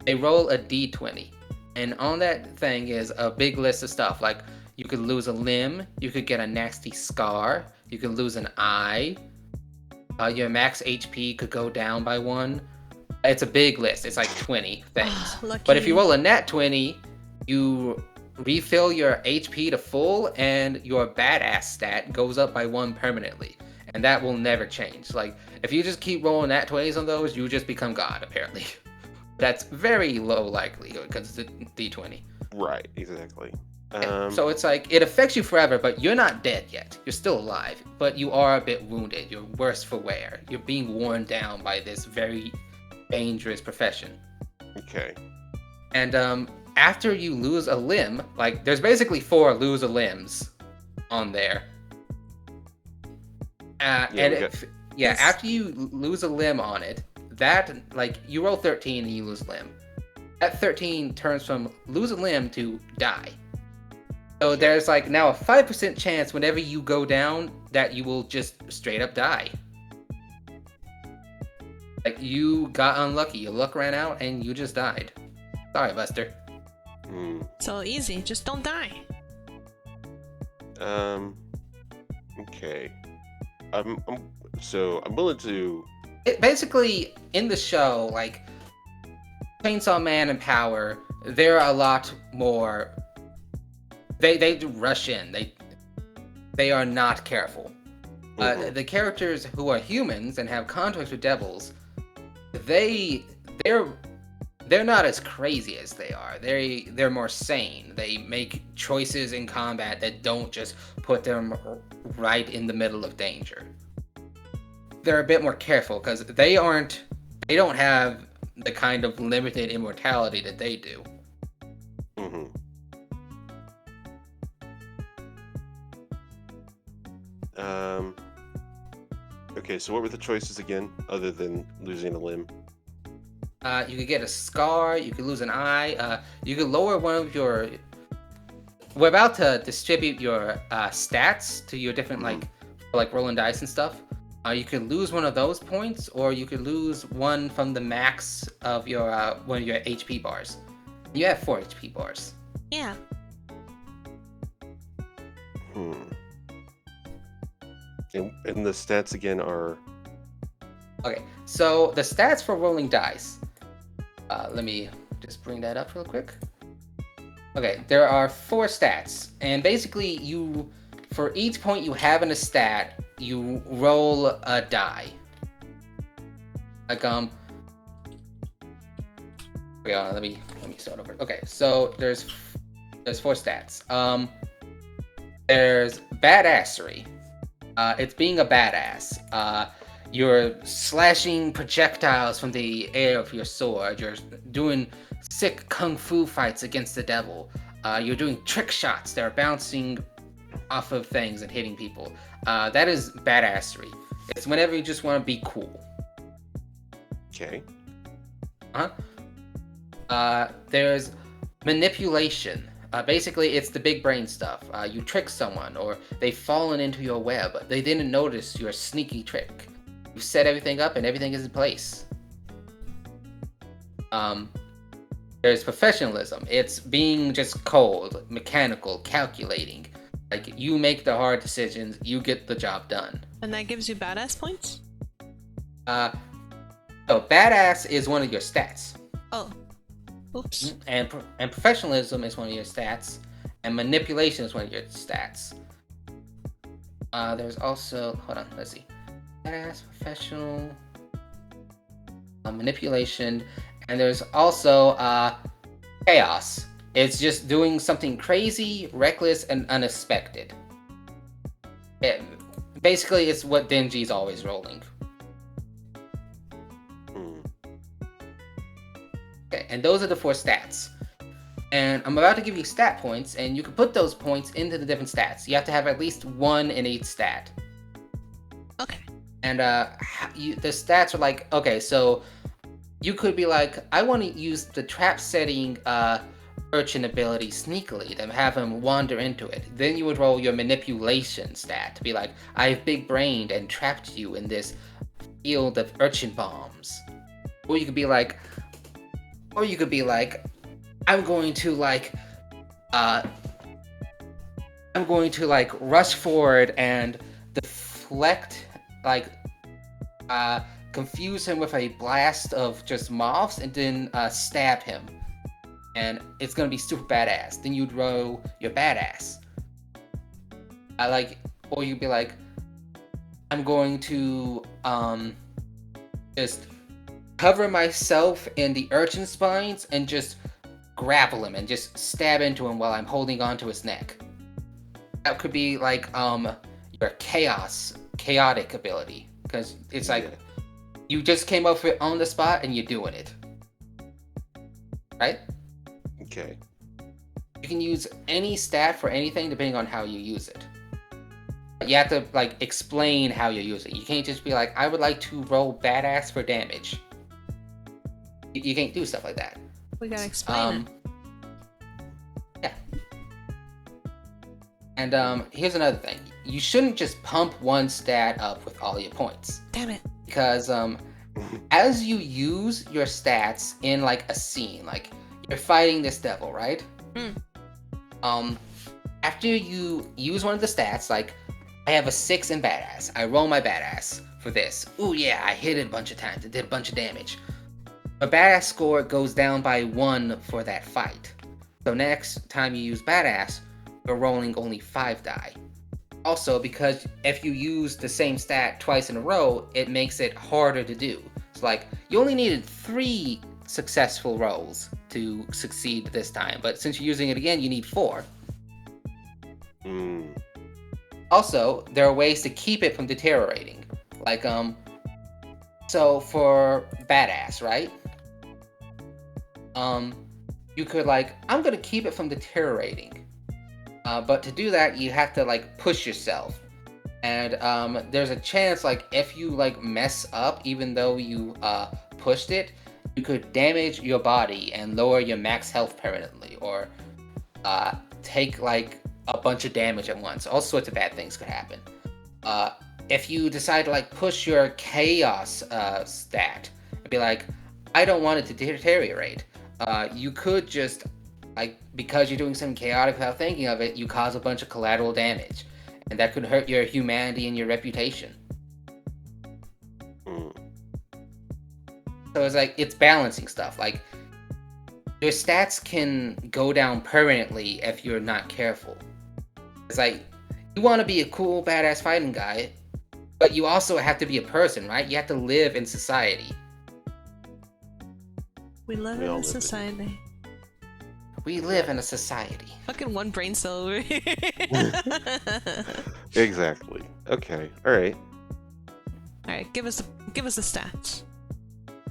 They roll a d20. And on that thing is a big list of stuff. Like, you could lose a limb, you could get a nasty scar, you could lose an eye, your max HP could go down by 1. It's a big list. It's like 20 things. But if you roll a nat 20, you refill your HP to full, and your badass stat goes up by 1 permanently. And that will never change. Like, if you just keep rolling nat 20s on those, you just become God, apparently. That's very low likelihood because it's a d20. Right, exactly. So it's like, it affects you forever, but you're not dead yet. You're still alive, but you are a bit wounded. You're worse for wear. You're being worn down by this very dangerous profession. Okay. And after you lose a limb, like, there's basically 4 lose a limbs on there. After you lose a limb on it, that, like, you roll 13 and you lose a limb. That 13 turns from lose a limb to die. So there's, like, now a 5% chance whenever you go down that you will just straight up die. Like, you got unlucky, your luck ran out, and you just died. Sorry, Buster. So easy, just don't die. Okay. I'm willing to... Basically, in the show, like, Chainsawman and Power, they're a lot more... They rush in. They are not careful. The characters who are humans and have contacts with devils, they're not as crazy as they are. They're more sane. They make choices in combat that don't just put them right in the middle of danger. They're a bit more careful because they don't have the kind of limited immortality that they do. Okay, so what were the choices again, other than losing a limb? You could get a scar, you could lose an eye, you could lower one of your... We're about to distribute your stats to your different, like rolling dice and stuff. You could lose one of those points, or you could lose one from the max of your one of your HP bars. You have 4 HP bars. Yeah. And the stats again are... Okay, so the stats for rolling dice. Let me just bring that up real quick. Okay, there are 4 stats, and basically for each point you have in a stat, you roll a die. Like okay, let me start over. Okay, so there's 4 stats. There's badassery. It's being a badass. You're slashing projectiles from the air with your sword. You're doing sick kung fu fights against the devil. You're doing trick shots that are bouncing off of things and hitting people. That is badassery. It's whenever you just want to be cool. Okay. There's manipulation. Basically, it's the big brain stuff. You trick someone, or they've fallen into your web. They didn't notice your sneaky trick. You set everything up and everything is in place. There's professionalism. It's being just cold, mechanical, calculating. Like, you make the hard decisions, you get the job done. And that gives you badass points? So badass is one of your stats. Oh. Oops. And professionalism is one of your stats, and manipulation is one of your stats. There's also, hold on, let's see, badass, professional, manipulation, and there's also chaos. It's just doing something crazy, reckless, and unexpected. Basically, it's what Denji's always rolling. Okay, and those are the 4 stats. And I'm about to give you stat points, and you can put those points into the different stats. You have to have at least 1 in each stat. Okay. And the stats are like, okay, so you could be like, I want to use the trap setting urchin ability sneakily, then have him wander into it. Then you would roll your manipulation stat to be like, I've big brained and trapped you in this field of urchin bombs. Or you could be like, I'm going to rush forward and deflect, confuse him with a blast of just moths and then stab him. And it's gonna be super badass. Then you'd roll your badass. Or you'd be like, I'm going to just cover myself in the urchin spines and just grapple him and just stab into him while I'm holding onto his neck. That could be like your chaotic ability, because it's like you just came up with it on the spot and you're doing it, right? Okay. You can use any stat for anything depending on how you use it. You have to like explain how you use it. You can't just be like, I would like to roll badass for damage. You can't do stuff like that. We gotta explain it. Yeah. And here's another thing. You shouldn't just pump one stat up with all your points. Damn it. Because as you use your stats in like a scene, like you're fighting this devil, right? After you use one of the stats, like I have a 6 in badass. I roll my badass for this. Ooh yeah, I hit it a bunch of times. It did a bunch of damage. My badass score goes down by 1 for that fight. So next time you use badass, you're rolling only 5 die. Also, because if you use the same stat twice in a row, it makes it harder to do. So like, you only needed 3 successful rolls to succeed this time, but since you're using it again, you need 4. Also, there are ways to keep it from deteriorating. Like, so for badass, right? You could like, I'm gonna keep it from deteriorating. But to do that, you have to like push yourself. And there's a chance like if you like mess up, even though you pushed it, you could damage your body and lower your max health permanently, or take like a bunch of damage at once. All sorts of bad things could happen. If you decide to like push your chaos stat and be like, I don't want it to deteriorate, you could just like, because you're doing something chaotic without thinking of it, you cause a bunch of collateral damage, and that could hurt your humanity and your reputation. So it's like, it's balancing stuff. Like, your stats can go down permanently if you're not careful. It's like, you want to be a cool, badass fighting guy, but you also have to be a person, right? You have to live in society. We live in society. We live in a society. Fucking one brain cell over here. Exactly. Okay. All right. All right. Give us the stats.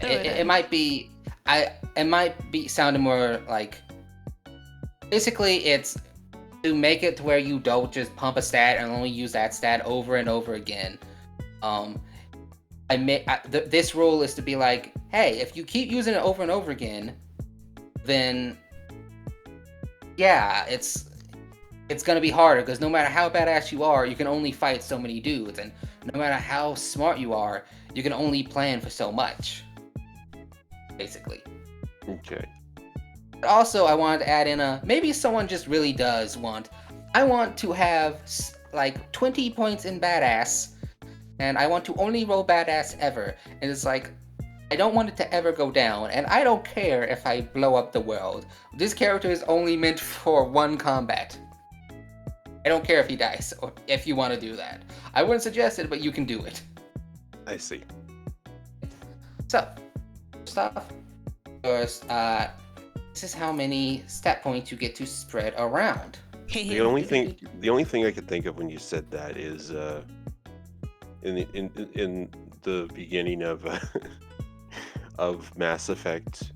It might be sounding more like, basically it's to make it to where you don't just pump a stat and only use that stat over and over again. This rule is to be like, hey, if you keep using it over and over again, then yeah, it's gonna be harder, because no matter how badass you are, you can only fight so many dudes, and no matter how smart you are, you can only plan for so much. Basically. Okay. But also, I wanted to add in maybe someone just really does want, I want to have like 20 points in badass, and I want to only roll badass ever, and it's like, I don't want it to ever go down, and I don't care if I blow up the world. This character is only meant for one combat. I don't care if he dies, or if you want to do that. I wouldn't suggest it, but you can do it. I see. So, first off, this is how many stat points you get to spread around. The only thing I could think of when you said that is in the beginning of of Mass Effect,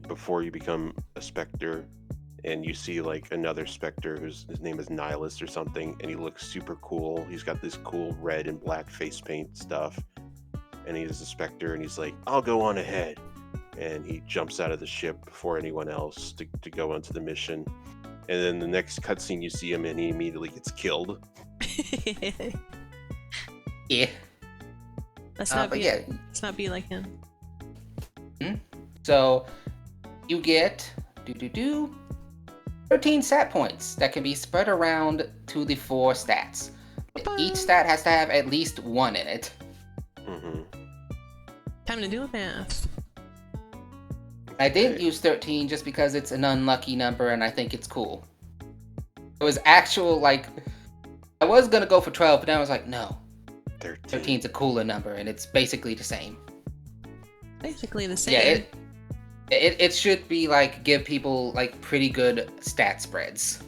before you become a Spectre, and you see like another Spectre his name is Nihilus or something, and he looks super cool. He's got this cool red and black face paint stuff, and he's a Spectre, and he's like, I'll go on ahead. And he jumps out of the ship before anyone else to go onto the mission. And then the next cutscene you see him in, he immediately gets killed. Yeah. Let's not be like him. So you get 13 stat points that can be spread around to the 4 stats. Each stat has to have at least 1 in it. Time to do math. I didn't use 13 just because it's an unlucky number and I think it's cool. It was actual, like, I was gonna go for 12, but then I was like, no. 13's a cooler number, and it's basically the same. Basically the same. Yeah, It should be like give people like pretty good stat spreads.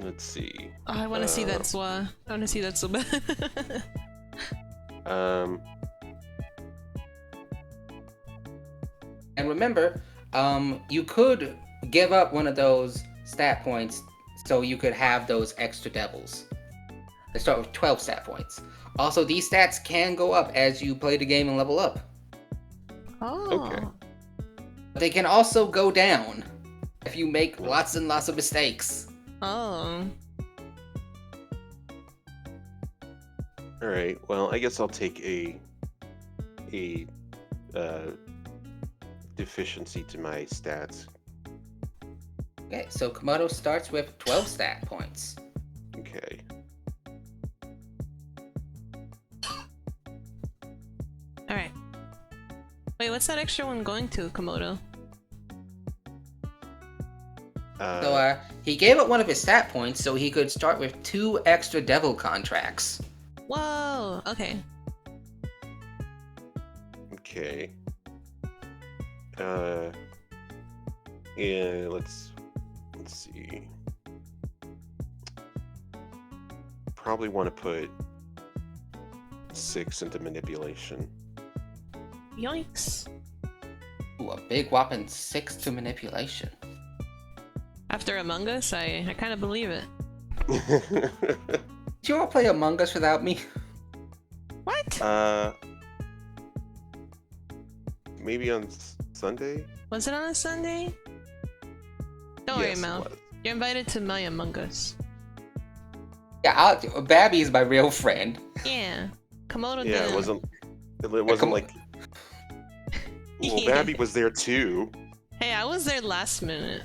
Let's see. Oh, I want to see that Zwa. I want to see that so bad. And remember, you could give up one of those stat points so you could have those extra devils. They start with 12 stat points. Also, these stats can go up as you play the game and level up. Oh. Okay. They can also go down if you make lots and lots of mistakes. Oh. All right. Well, I guess I'll take a deficiency to my stats. Okay, so Komodo starts with 12 stat points. Okay. Alright. Wait, what's that extra one going to, Komodo? So he gave up one of his stat points so he could start with 2 extra devil contracts. Whoa! Okay. Okay. Yeah, let's see. Probably want to put 6 into manipulation. Yoinks. Ooh, a big whopping 6 to manipulation. After Among Us, I kind of believe it. Did you all play Among Us without me? What? Maybe on Sunday? Was it on a Sunday? Don't Yes, worry, it Mal. was. You're invited to my Among Us. Yeah, Babi is my real friend. Yeah. Komodo Yeah, didn't. it wasn't like. Well, Yeah. Babi was there too. Hey, I was there last minute.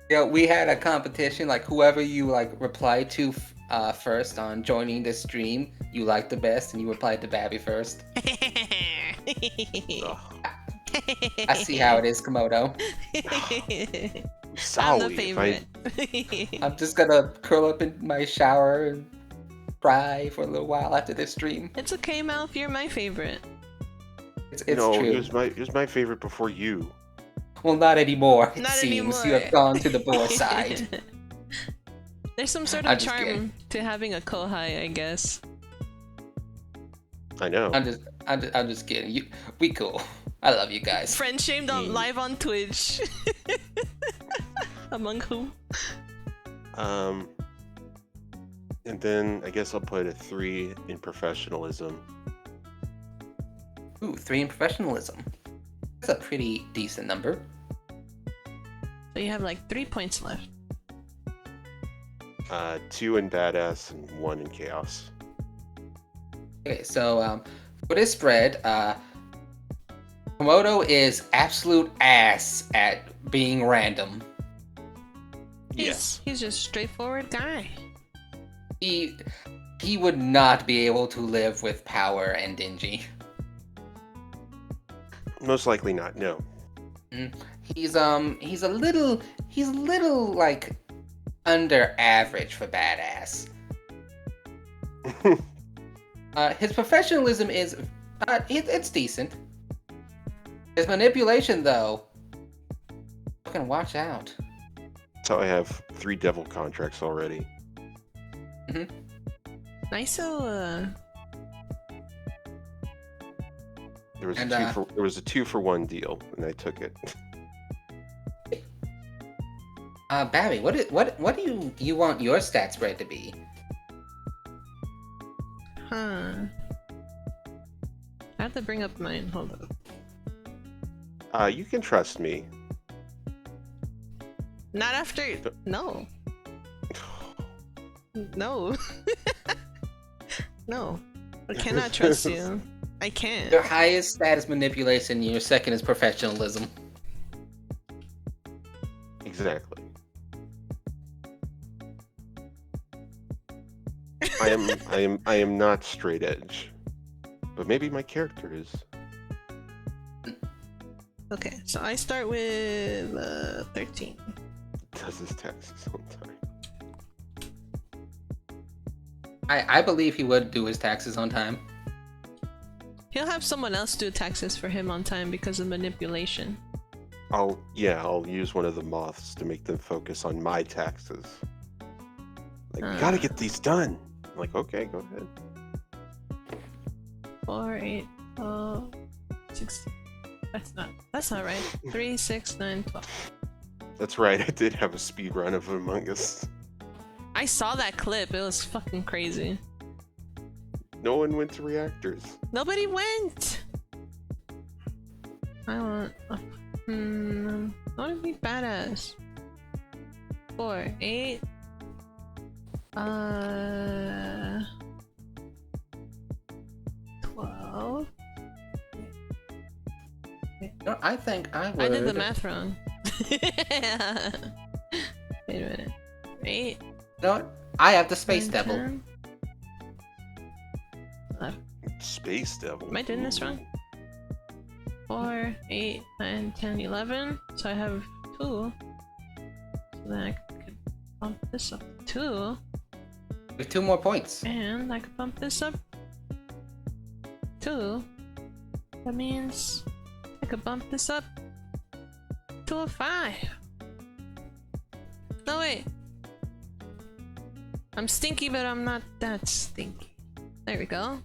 Yeah, we had a competition, like whoever you like replied to first on joining the stream, you liked the best, and you replied to Babi first. Ugh, I see how it is, Komodo. I'm sorry the if favorite. I'm just gonna curl up in my shower and cry for a little while after this stream. It's okay, Malph, you're my favorite. It's no, true. it was my favorite before you. Well, not anymore. It Not seems anymore. you have gone to the boar side. There's some sort I'm of just charm kidding. to having a kohai, I guess. I know. I'm just kidding. We cool. I love you guys. Friend shamed on live on Twitch. Among who? And then I guess I'll put a 3 in professionalism. Ooh, 3 in professionalism. That's a pretty decent number. So you have like 3 points left. 2 in badass and 1 in chaos. Okay, so for this spread, Komodo is absolute ass at being random. Yes. He's just a straightforward guy. He would not be able to live with power and dingy. Most likely not. No. He's a little like under average for badass. His professionalism is it's decent. His manipulation though, fucking watch out. So I have 3 devil contracts already. Nice, so There was And, a 2 for 1 deal, and I took it. Babi, what do you want your stat spread to be? huh. I have to bring up mine. Hold up. You can trust me. Not after. No. No. No. I cannot trust you. I can't. Your highest stat is manipulation, your second is professionalism. Exactly. I am not straight edge, but maybe my character is. Okay, so I start with 13. Does his taxes on time? I believe he would do his taxes on time. He'll have someone else do taxes for him on time because of manipulation. I'll use one of the moths to make them focus on my taxes. Like, we gotta get these done. I'm like, okay, go ahead. 4, 8, 12, 16. That's not right. 3, 6, 9, 12. That's right, I did have a speed run of Among Us. I saw that clip. It was fucking crazy. No one went to reactors. Nobody went. I want. I want to be badass. 4, 8. 12. No, I think I would. I did the math wrong. Wait a minute. 8. No, I have the Space 9, Devil. 10. Space Devil. Am I doing this wrong? 4, 8, 9, 10, 11. So I have 2. So then I could bump this up to 2. With 2 more points. And I could bump this up 2. That means I could bump this up to a 5. No, wait. I'm stinky, but I'm not that stinky. There we go.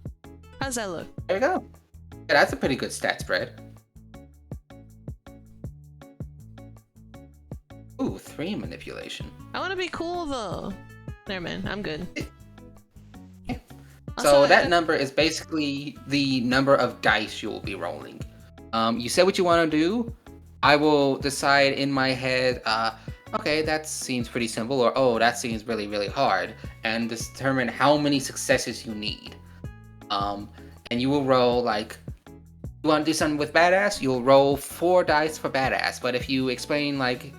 How's that look? There we go. Yeah, that's a pretty good stat spread. Ooh, 3 manipulation. I want to be cool though. Never mind, I'm good. So that number is basically the number of dice you will be rolling. You say what you want to do. I will decide in my head, okay, that seems pretty simple, or oh, that seems really, really hard, and determine how many successes you need. And you will roll, like, you want to do something with badass, you'll roll 4 dice for badass. But if you explain, like,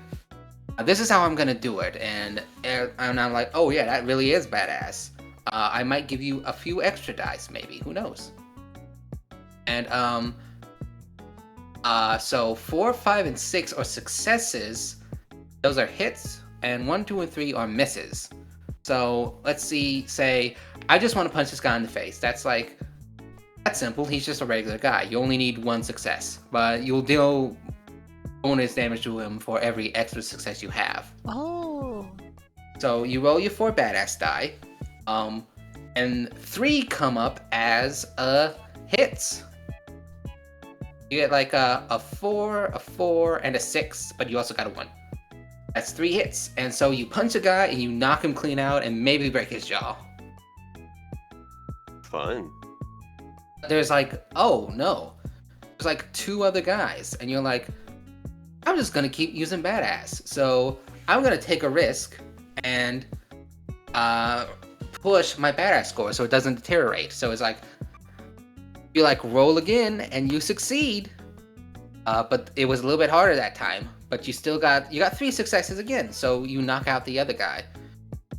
this is how I'm gonna do it, and I'm like, oh yeah, that really is badass, I might give you a few extra dice, maybe, who knows. And so 4, 5, and 6 are successes. Those are hits, and 1, 2, and 3 are misses. So let's see, say I just want to punch this guy in the face. That's simple. He's just a regular guy. You only need 1 success, but you'll deal bonus damage to him for every extra success you have. Oh. So you roll your 4 badass die, and 3 come up as hits. You get like a 4, a 4, and a 6, but you also got a 1. That's 3 hits, and so you punch a guy and you knock him clean out and maybe break his jaw. Fun. There's like, oh no, there's like 2 other guys, and you're like, I'm just gonna keep using badass. So I'm gonna take a risk and push my badass score so it doesn't deteriorate. So it's like, you like roll again and you succeed, but it was a little bit harder that time. But you got 3 successes again, so you knock out the other guy.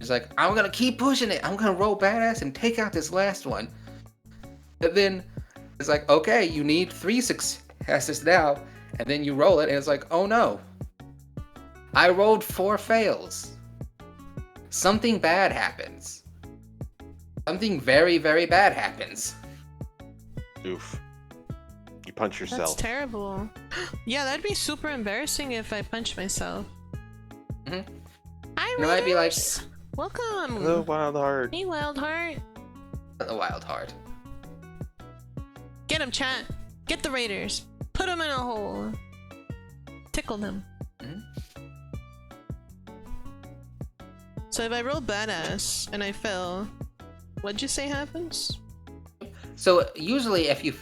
It's like, I'm gonna keep pushing it. I'm gonna roll badass and take out this last one. And then it's like, okay, you need 3 successes now. And then you roll it, and it's like, oh no, I rolled 4 fails. Something bad happens. Something very, very bad happens. Oof. You punch yourself. That's terrible. Yeah, that'd be super embarrassing if I punched myself. Mm-hmm. Hi, You know, I'd be like, Raiders! Welcome! Hello, Wild Heart. Hey, Wild Heart! the wild heart. Get him, chat! Get the Raiders! Put them in a hole! Tickle them. Mm-hmm. So if I roll badass and I fail, what'd you say happens? So usually if you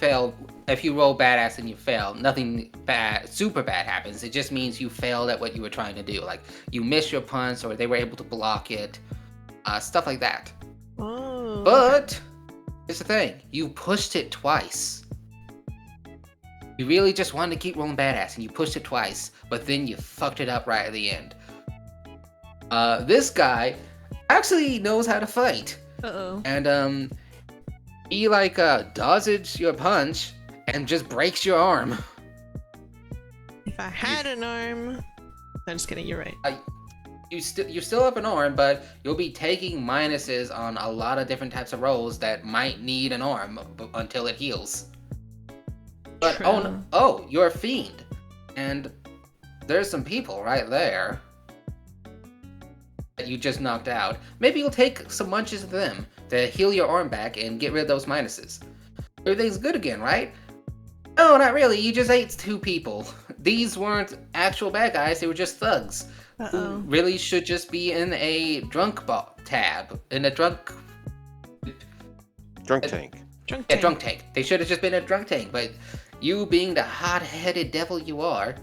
roll badass and you fail, nothing bad, super bad happens. It just means you failed at what you were trying to do. Like, you missed your punch, or they were able to block it. Stuff like that. Oh. But here's the thing. You pushed it twice. You really just wanted to keep rolling badass, and you pushed it twice, but then you fucked it up right at the end. This guy actually knows how to fight. Uh-oh. And, he, like, dodges your punch and just breaks your arm. If I had an arm... I'm just kidding, you're right. You still have an arm, but you'll be taking minuses on a lot of different types of rolls that might need an arm until it heals. But you're a fiend, and there's some people right there that you just knocked out. Maybe you'll take some munches of them to heal your arm back and get rid of those minuses. Everything's good again, right? No, not really. You just ate 2 people. These weren't actual bad guys. They were just thugs. Who really should just be in a drunk tab. In a drunk tank. Drunk tank. They should have just been a drunk tank. But you being the hot-headed devil you are,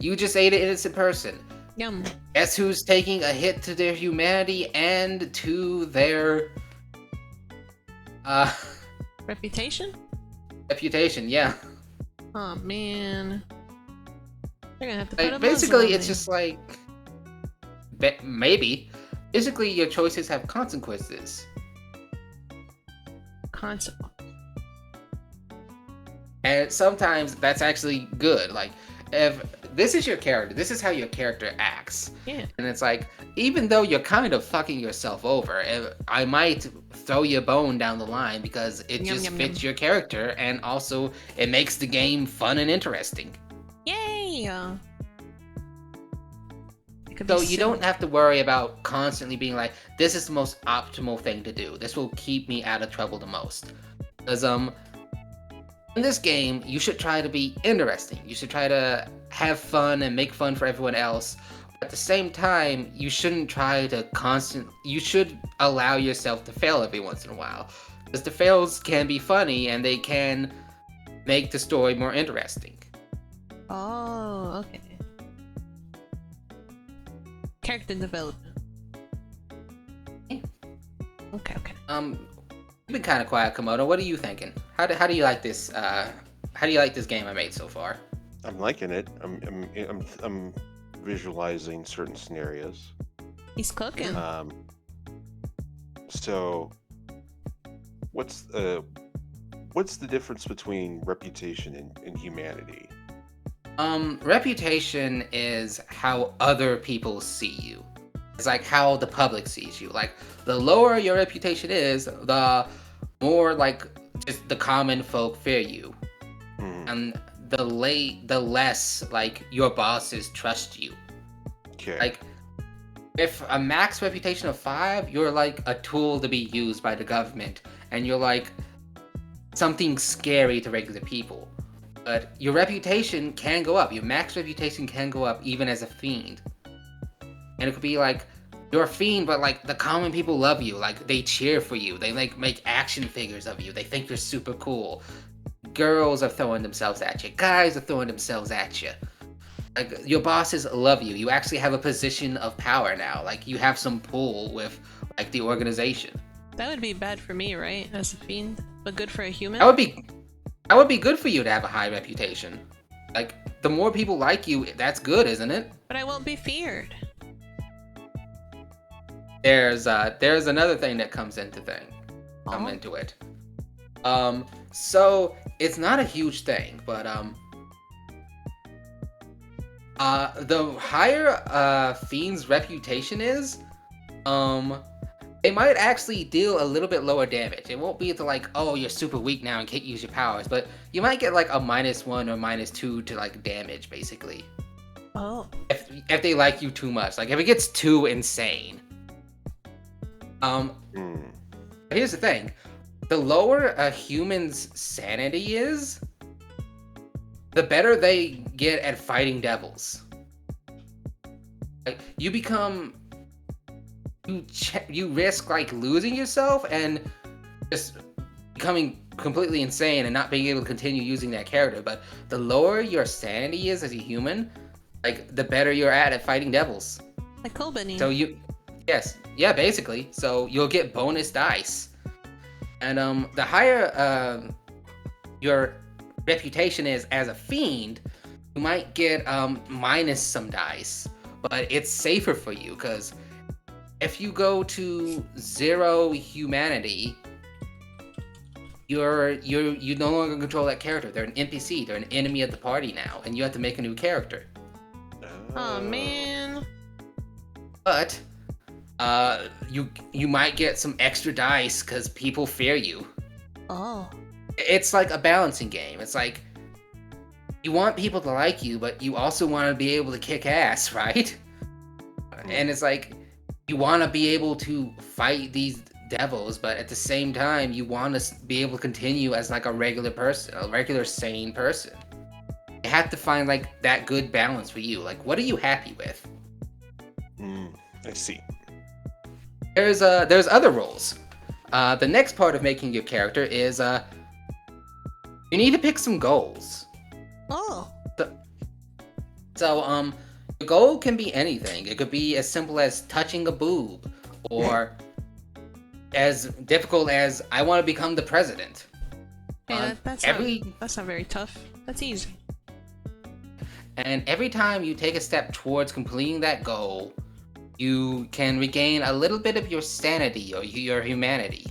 you just ate an innocent person. Yum. Guess who's taking a hit to their humanity and to their reputation? Reputation, yeah. Oh man. They're gonna have to put a basically, muzzle on it's me. just like maybe. Basically, your choices have consequences. Consequence. And sometimes that's actually good. Like, if this is your character, this is how your character acts. Yeah. And it's like, even though you're kind of fucking yourself over, I might throw you a bone down the line because it just fits your character, and also it makes the game fun and interesting. Yay! So you don't have to worry about constantly being like, this is the most optimal thing to do. This will keep me out of trouble the most. Because in this game, you should try to be interesting. You should try to have fun and make fun for everyone else. But at the same time, you shouldn't try to you should allow yourself to fail every once in a while. Because the fails can be funny and they can make the story more interesting. Oh, okay. Character development. Yeah. Okay. You've been kind of quiet, Komodo. What are you thinking? How do you like this? How do you like this game I made so far? I'm liking it. I'm visualizing certain scenarios. He's cooking. So, what's the difference between reputation and humanity? Reputation is how other people see you. It's like how the public sees you. Like, the lower your reputation is, the more like just the common folk fear you. And the less like your bosses trust you. Okay. Like, if a max reputation of 5, you're like a tool to be used by the government, and you're like something scary to regular people. But your reputation can go up. Your max reputation can go up even as a fiend. And it could be like, you're a fiend, but like the common people love you. Like, they cheer for you. They like make action figures of you. They think you're super cool. Girls are throwing themselves at you. Guys are throwing themselves at you. Like, your bosses love you. You actually have a position of power now. Like, you have some pull with like the organization. That would be bad for me, right? As a fiend, but good for a human. That would be good for you to have a high reputation. Like, the more people like you, that's good, isn't it? But I won't be feared. There's another thing that comes into it. So it's not a huge thing, but the higher fiend's reputation is, it might actually deal a little bit lower damage. It won't be to like, oh, you're super weak now and can't use your powers, but you might get like a -1 or -2 to like damage, basically. Oh. If they like you too much, like if it gets too insane. Here's the thing: the lower a human's sanity is, the better they get at fighting devils. Like, you become. You risk like losing yourself and just becoming completely insane and not being able to continue using that character. But the lower your sanity is as a human, like the better you're at fighting devils. Like Kobani. So basically. So you'll get bonus dice, and the higher your reputation is as a fiend, you might get minus some dice, but it's safer for you because. If you go to 0 humanity, you no longer control that character. They're an NPC. They're an enemy of the party now, and you have to make a new character. Oh man. But you might get some extra dice because people fear you. Oh. It's like a balancing game. It's like you want people to like you, but you also want to be able to kick ass, right? And it's like you want to be able to fight these devils, but at the same time, you want to be able to continue as like a regular person, a regular sane person. You have to find like that good balance for you. Like, what are you happy with? I see. There's other roles. The next part of making your character is you need to pick some goals. Oh. So the goal can be anything. It could be as simple as touching a boob, or as difficult as I want to become the president. Hey, that's not very tough. That's easy. And every time you take a step towards completing that goal, you can regain a little bit of your sanity or your humanity.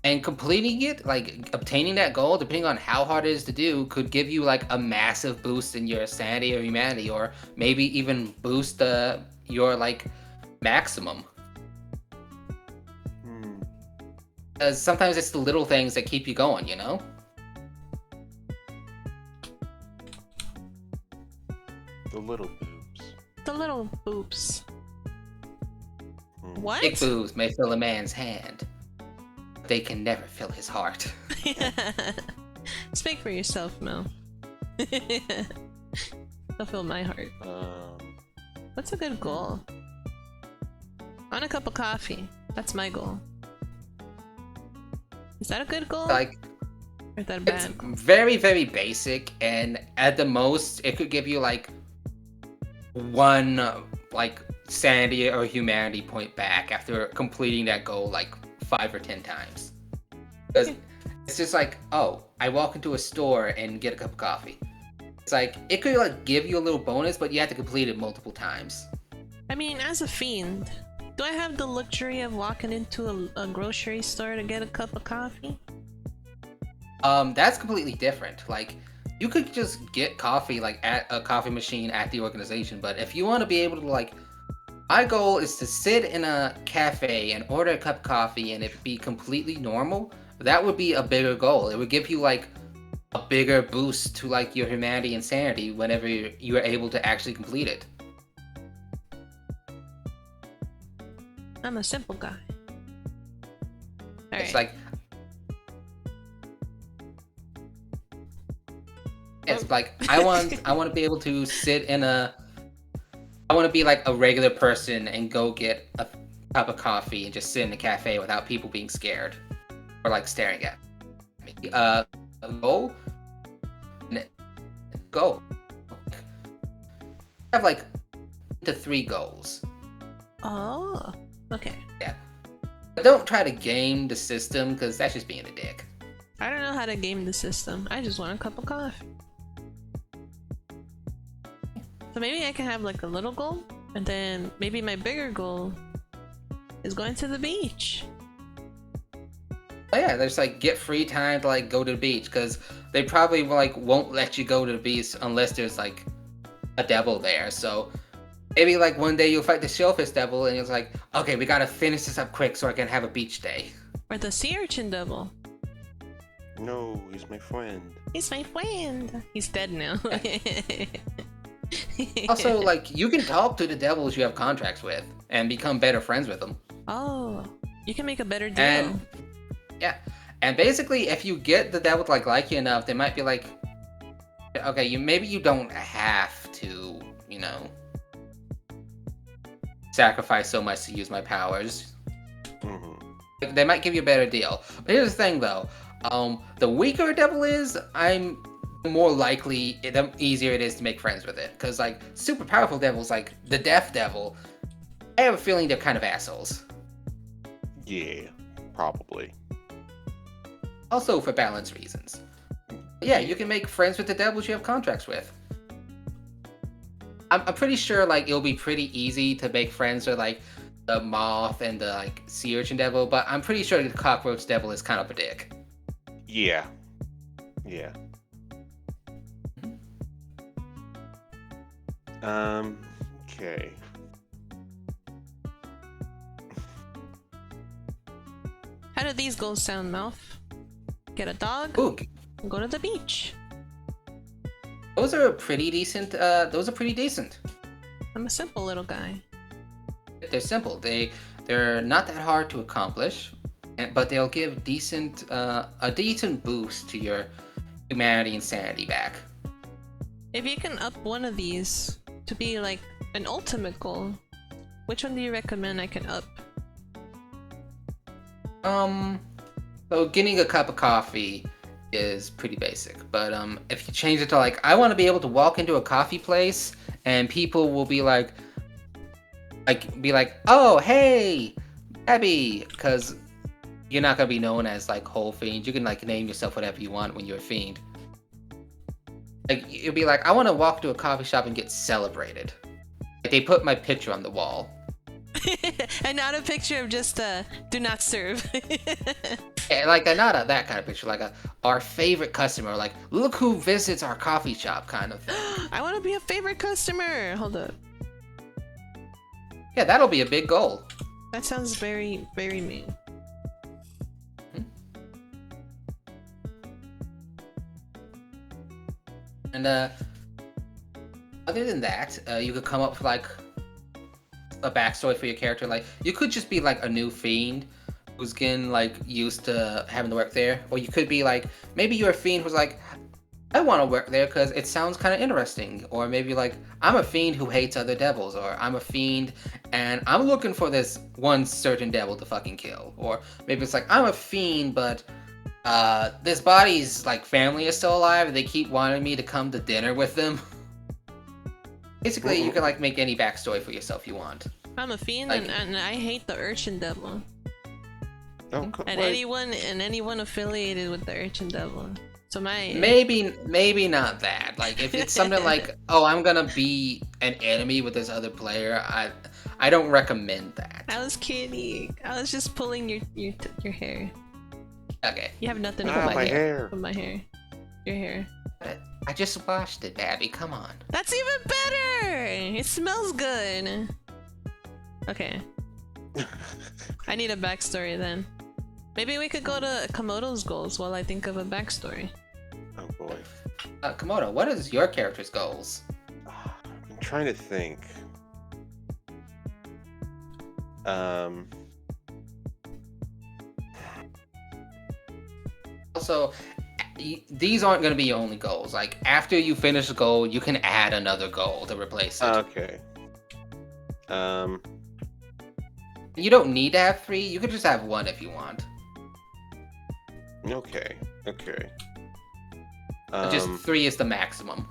And completing it, like obtaining that goal, depending on how hard it is to do, could give you like a massive boost in your sanity or humanity, or maybe even boost your like maximum. Because sometimes it's the little things that keep you going, you know? The little boobs. The little boobs. What? Big boobs may fill a man's hand. They can never fill his heart. Speak for yourself, Mel. They'll fill my heart. What's a good goal? I want a cup of coffee. That's my goal. Is that a good goal? Like, or is that a it's bad goal? very, very basic, and at the most, it could give you like one like sanity or humanity point back after completing that goal like 5 or 10 times. Because it's just like, oh, I walk into a store and get a cup of coffee. It's like, it could like give you a little bonus, but you have to complete it multiple times. I mean, as a fiend, do I have the luxury of walking into a grocery store to get a cup of coffee? That's completely different. Like, you could just get coffee like at a coffee machine at the organization, but if you want to be able to like, my goal is to sit in a cafe and order a cup of coffee and it be completely normal. That would be a bigger goal. It would give you like a bigger boost to like your humanity and sanity whenever you are able to actually complete it. I'm a simple guy. It's like, it's like I want to be able to sit in I want to be like a regular person and go get a cup of coffee and just sit in the cafe without people being scared or like staring at me. Go. I have like 3 goals. Oh, okay. Yeah. But don't try to game the system, because that's just being a dick. I don't know how to game the system. I just want a cup of coffee. So maybe I can have like a little goal, and then maybe my bigger goal is going to the beach. Oh yeah, there's like get free time to like go to the beach, because they probably like won't let you go to the beach unless there's like a devil there. So maybe like one day you'll fight the shellfish devil and it's like, okay, we gotta finish this up quick so I can have a beach day. Or the sea urchin devil. No, he's my friend. He's my friend. He's dead now. Also, like, you can talk to the devils you have contracts with and become better friends with them. Oh, you can make a better deal. And yeah, and basically, if you get the devil to like you enough, they might be like, okay, maybe you don't have to, you know, sacrifice so much to use my powers. They might give you a better deal. But here's the thing, though. The weaker a devil is, the more likely, the easier it is to make friends with it. Because, like, super powerful devils, like the Death Devil, I have a feeling they're kind of assholes. Yeah, probably. Also for balance reasons. Yeah, you can make friends with the devils you have contracts with. I'm pretty sure, like, it'll be pretty easy to make friends with, like, the Moth and the, like, Sea Urchin Devil, but I'm pretty sure the Cockroach Devil is kind of a dick. Yeah. Yeah. Okay. How do these goals sound, Malph? Get a dog? Ooh, Go to the beach. Those are pretty decent. Those are pretty decent. I'm a simple little guy. They're simple. They're not that hard to accomplish, but they'll give a decent boost to your humanity and sanity back. If you can up one of these to be like an ultimate goal, which one do you recommend I can up? So getting a cup of coffee is pretty basic, but if you change it to like, I want to be able to walk into a coffee place and people will be like, oh hey, Babi, because you're not gonna be known as like whole fiend. You can like name yourself whatever you want when you're a fiend. Like you'll be like, I want to walk to a coffee shop and get celebrated. Like, they put my picture on the wall. And not a picture of just do not serve. Yeah, like not that kind of picture, like our favorite customer, like look who visits our coffee shop kind of thing. I want to be a favorite customer. Hold up. Yeah, that'll be a big goal. That sounds very, very mean. And other than that, you could come up with like a backstory for your character. Like you could just be like a new fiend who's getting like used to having to work there, or you could be like maybe you're a fiend who's like, I want to work there because it sounds kind of interesting, or maybe like I'm a fiend who hates other devils, or I'm a fiend and I'm looking for this one certain devil to fucking kill, or maybe it's like I'm a fiend but this body's like family is still alive and they keep wanting me to come to dinner with them. Basically, you can like make any backstory for yourself you want. I'm a fiend Like- and I hate the urchin devil. Oh, And like, anyone affiliated with the urchin devil. So my Maybe not that. Like if it's something like, oh, I'm gonna be an enemy with this other player, I don't recommend that. I was kidding. I was just pulling your hair. Okay. You have nothing to Ah, put my hair. Put my hair. Your hair. I just washed it, Babi. Come on. That's even better! It smells good. Okay. I need a backstory then. Maybe we could go to Komodo's goals while I think of a backstory. Oh boy. Komodo, what is your character's goals? I'm trying to think. Also, these aren't going to be your only goals. Like, after you finish a goal, you can add another goal to replace it. Okay. You don't need to have 3. You can just have 1 if you want. Okay. Just 3 is the maximum.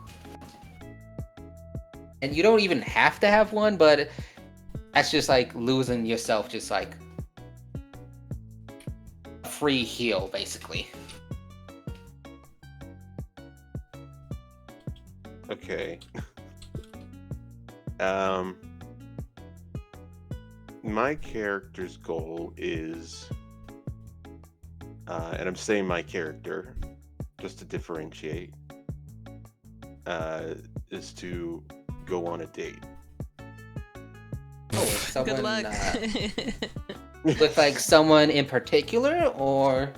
And you don't even have to have 1, but that's just like losing yourself, just like a free heal, basically. Okay. My character's goal is, and I'm saying my character, just to differentiate, is to go on a date. Oh, someone, Good luck. with like someone in particular, or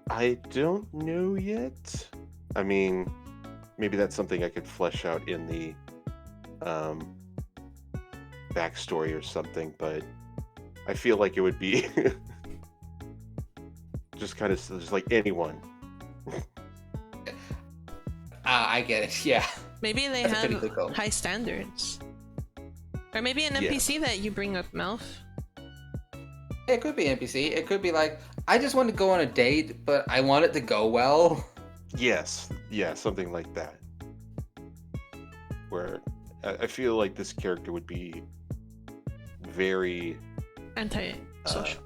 I don't know yet. I mean, maybe that's something I could flesh out in the backstory or something, but I feel like it would be just kind of just like anyone. I get it. Yeah. Maybe they That's a pretty have good goal. high standards. Or maybe an NPC that you bring up, Malph. It could be NPC. It could be like, I just want to go on a date, but I want it to go well. Yes, yeah, something like that. Where I feel like this character would be very Anti-social.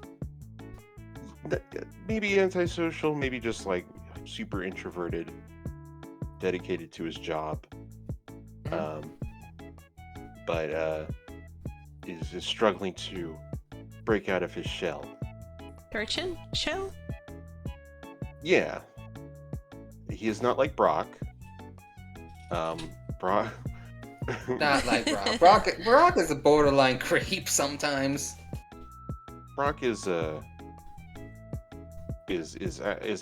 maybe antisocial, maybe just like super introverted, dedicated to his job, but is struggling to break out of his shell. Urchin? Shell? Yeah, he is not like Brock. Brock. Not like Brock. Brock is a borderline creep sometimes. Brock is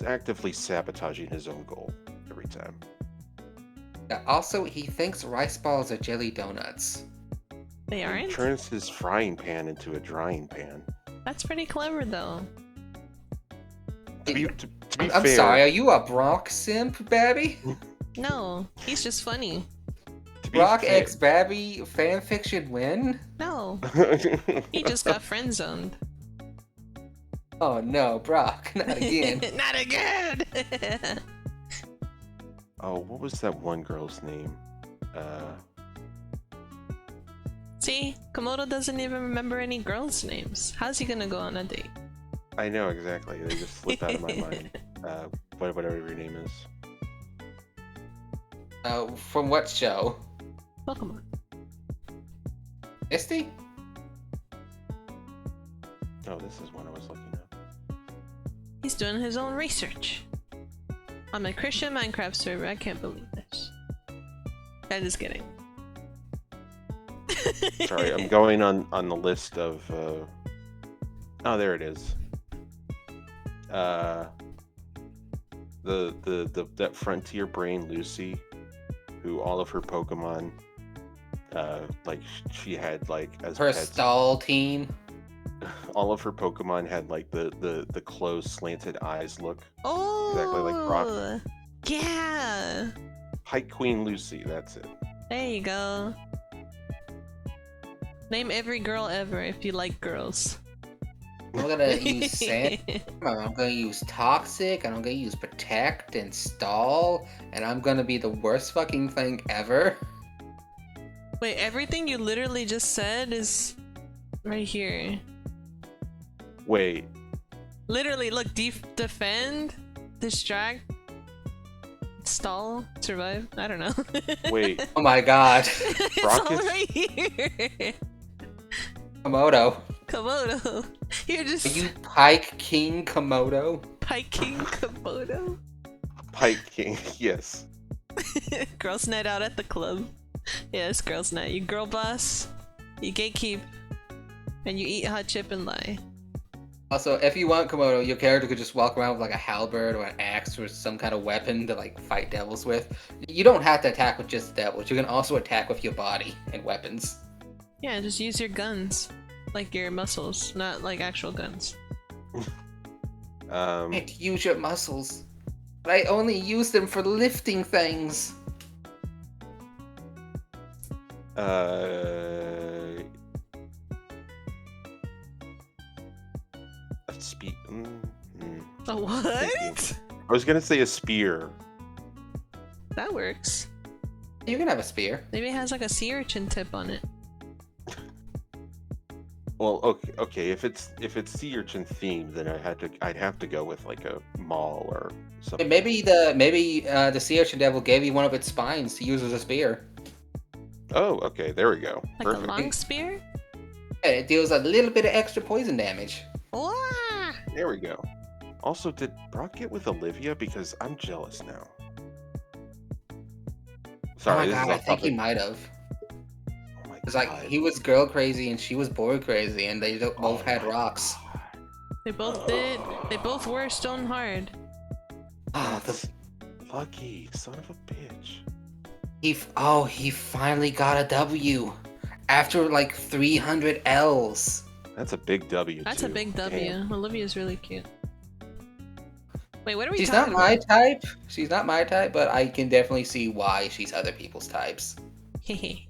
actively sabotaging his own goal every time. Yeah, also, he thinks rice balls are jelly donuts. They He aren't? turns his frying pan into a drying pan. That's pretty clever, though. To be I'm fair, sorry, are you a Brock simp, Babby? No, he's just funny. to be Brock fair, x Babby fanfiction win? No, he just got friend zoned. Oh no, Brock, not again. Not again! Oh, what was that one girl's name? See, Komodo doesn't even remember any girls' names. How's he gonna go on a date? I know exactly. They just slip out of my mind. Whatever your name is. From what show? Pokemon. Misty? Oh, this is one I was looking at. He's doing his own research. On my Christian Minecraft server, I can't believe this. I'm just kidding. Sorry, I'm going on the list of. Oh, there it is. That frontier brain Lucy, who all of her Pokemon, like she had like as Her pets. stall team. All of her Pokemon had like the closed slanted eyes look. Oh, Exactly like Brock. Yeah. Pike Queen Lucy, that's it. There you go. Name every girl ever if you like girls. I'm gonna use Sand. I'm gonna use Toxic, and I'm gonna use Protect and Stall, and I'm gonna be the worst fucking thing ever. Wait, everything you literally just said is right here. Wait, Literally, look, defend, distract, stall, survive. I don't know. wait. Oh my god. It's all Rockets? right here. Komodo. Komodo. You're Are just you Pike King Komodo? piking Komodo. Pike King, yes. Girls' night out at the club. Yes, girls' night. You girl boss, you gatekeep, and you eat hot chip and lie. Also, if you want Komodo, your character could just walk around with like a halberd or an axe or some kind of weapon to like fight devils with. You don't have to attack with just devils. You can also attack with your body and weapons. Yeah, just use your guns. Like your muscles, not like actual guns. Right, use your muscles. But I only use them for lifting things. A A what? I was gonna say a spear. That works. You can have a spear. Maybe it has like a sea urchin tip on it. Well, okay. If it's sea urchin themed, then I'd have to go with like a maul or something. And maybe the sea urchin devil gave you one of its spines to use as a spear. Oh, okay. There we go. Like Perfect. a long spear? Yeah, it deals a little bit of extra poison damage. Wah! There we go. Also, did Brock get with Olivia? Because I'm jealous now. Sorry, Oh this my is god, I off think he topic. might have. Oh my It's like God. he was girl crazy and she was boy crazy, and they both Oh had my rocks. God. They both did. They both were stone hard. Oh, Lucky son of a bitch. he finally got a W after like 300 L's. That's a big W. That's too. a big W. Damn. Olivia's really cute. Wait, what are we She's not talking my about? type. She's not my type, but I can definitely see why she's other people's types. Hehe.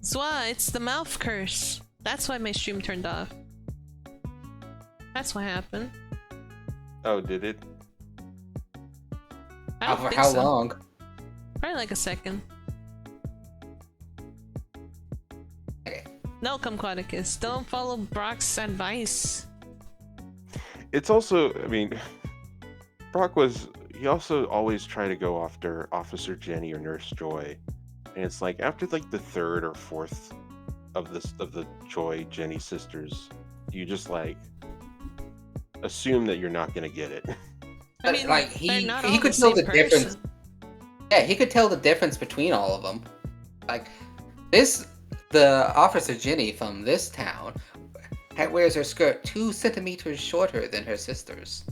Zwa, it's the mouth curse. That's why my stream turned off. That's what happened. Oh, did it? I don't For think how so. long? Probably like a second. Okay. No, Kumquaticus, don't follow Brock's advice. It's also, I mean, he also always tried to go after Officer Jenny or Nurse Joy. And it's like, after like the third or fourth of the Joy Jenny sisters, you just like assume that you're not gonna get it. I mean, like they're not he all could the tell same the difference. person. Yeah, he could tell the difference between all of them. Like the Officer Ginny from this town wears her skirt 2 centimeters shorter than her sisters.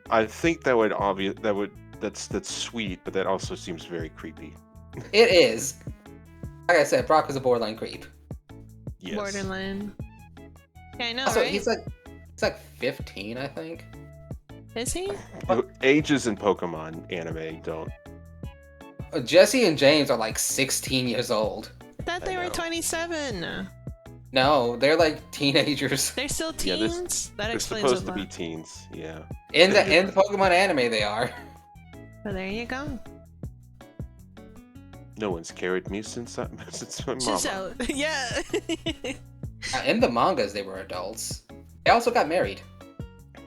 I think that's sweet, but that also seems very creepy. It is. Like I said, Brock was a borderline creep. Yes. Borderline. Yeah, I know, Also, right? he's like 15, I think. Is he? Ages in Pokemon anime don't. Jesse and James are like 16 years old. I thought they I were know. 27. No, they're like teenagers. They're still Yeah, teens? That They're explains supposed a to lot. be teens. Yeah. In the Pokemon anime, they are. Well, there you go. No one's carried me since my Just mama. out. Yeah. In the mangas, they were adults. They also got married.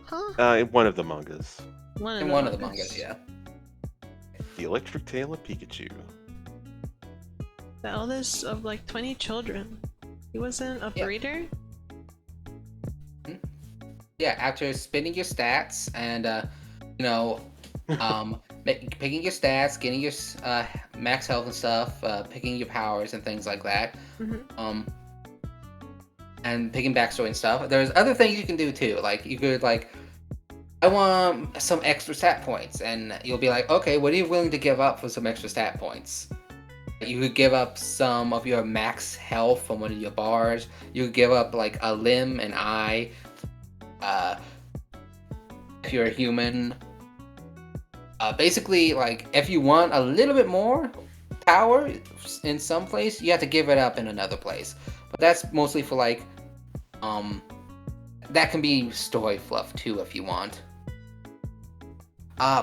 Huh? In one of the mangas, In one of the mangas, yeah. The Electric Tale of Pikachu. The eldest of like 20 children. He wasn't a Yeah. breeder? Yeah, after spinning your stats and, picking your stats, getting your max health and stuff, picking your powers and things like that, Mm-hmm. and picking backstory and stuff. There's other things you can do too. Like you could I want some extra stat points, and you'll be like, okay, what are you willing to give up for some extra stat points? You could give up some of your max health from one of your bars. You could give up like a limb, an eye. If you're a human, basically, like if you want a little bit more power in some place, you have to give it up in another place. But that's mostly for that can be story fluff too if you want.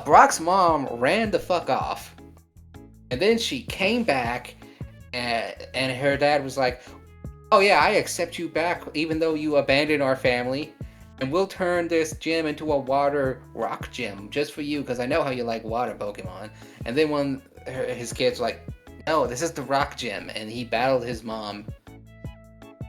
Brock's mom ran the fuck off, and then she came back, and her dad was like, "Oh yeah, I accept you back, even though you abandoned our family, and we'll turn this gym into a water rock gym just for you, because I know how you like water Pokemon." And then when his kids were like, "No, this is the rock gym," and he battled his mom,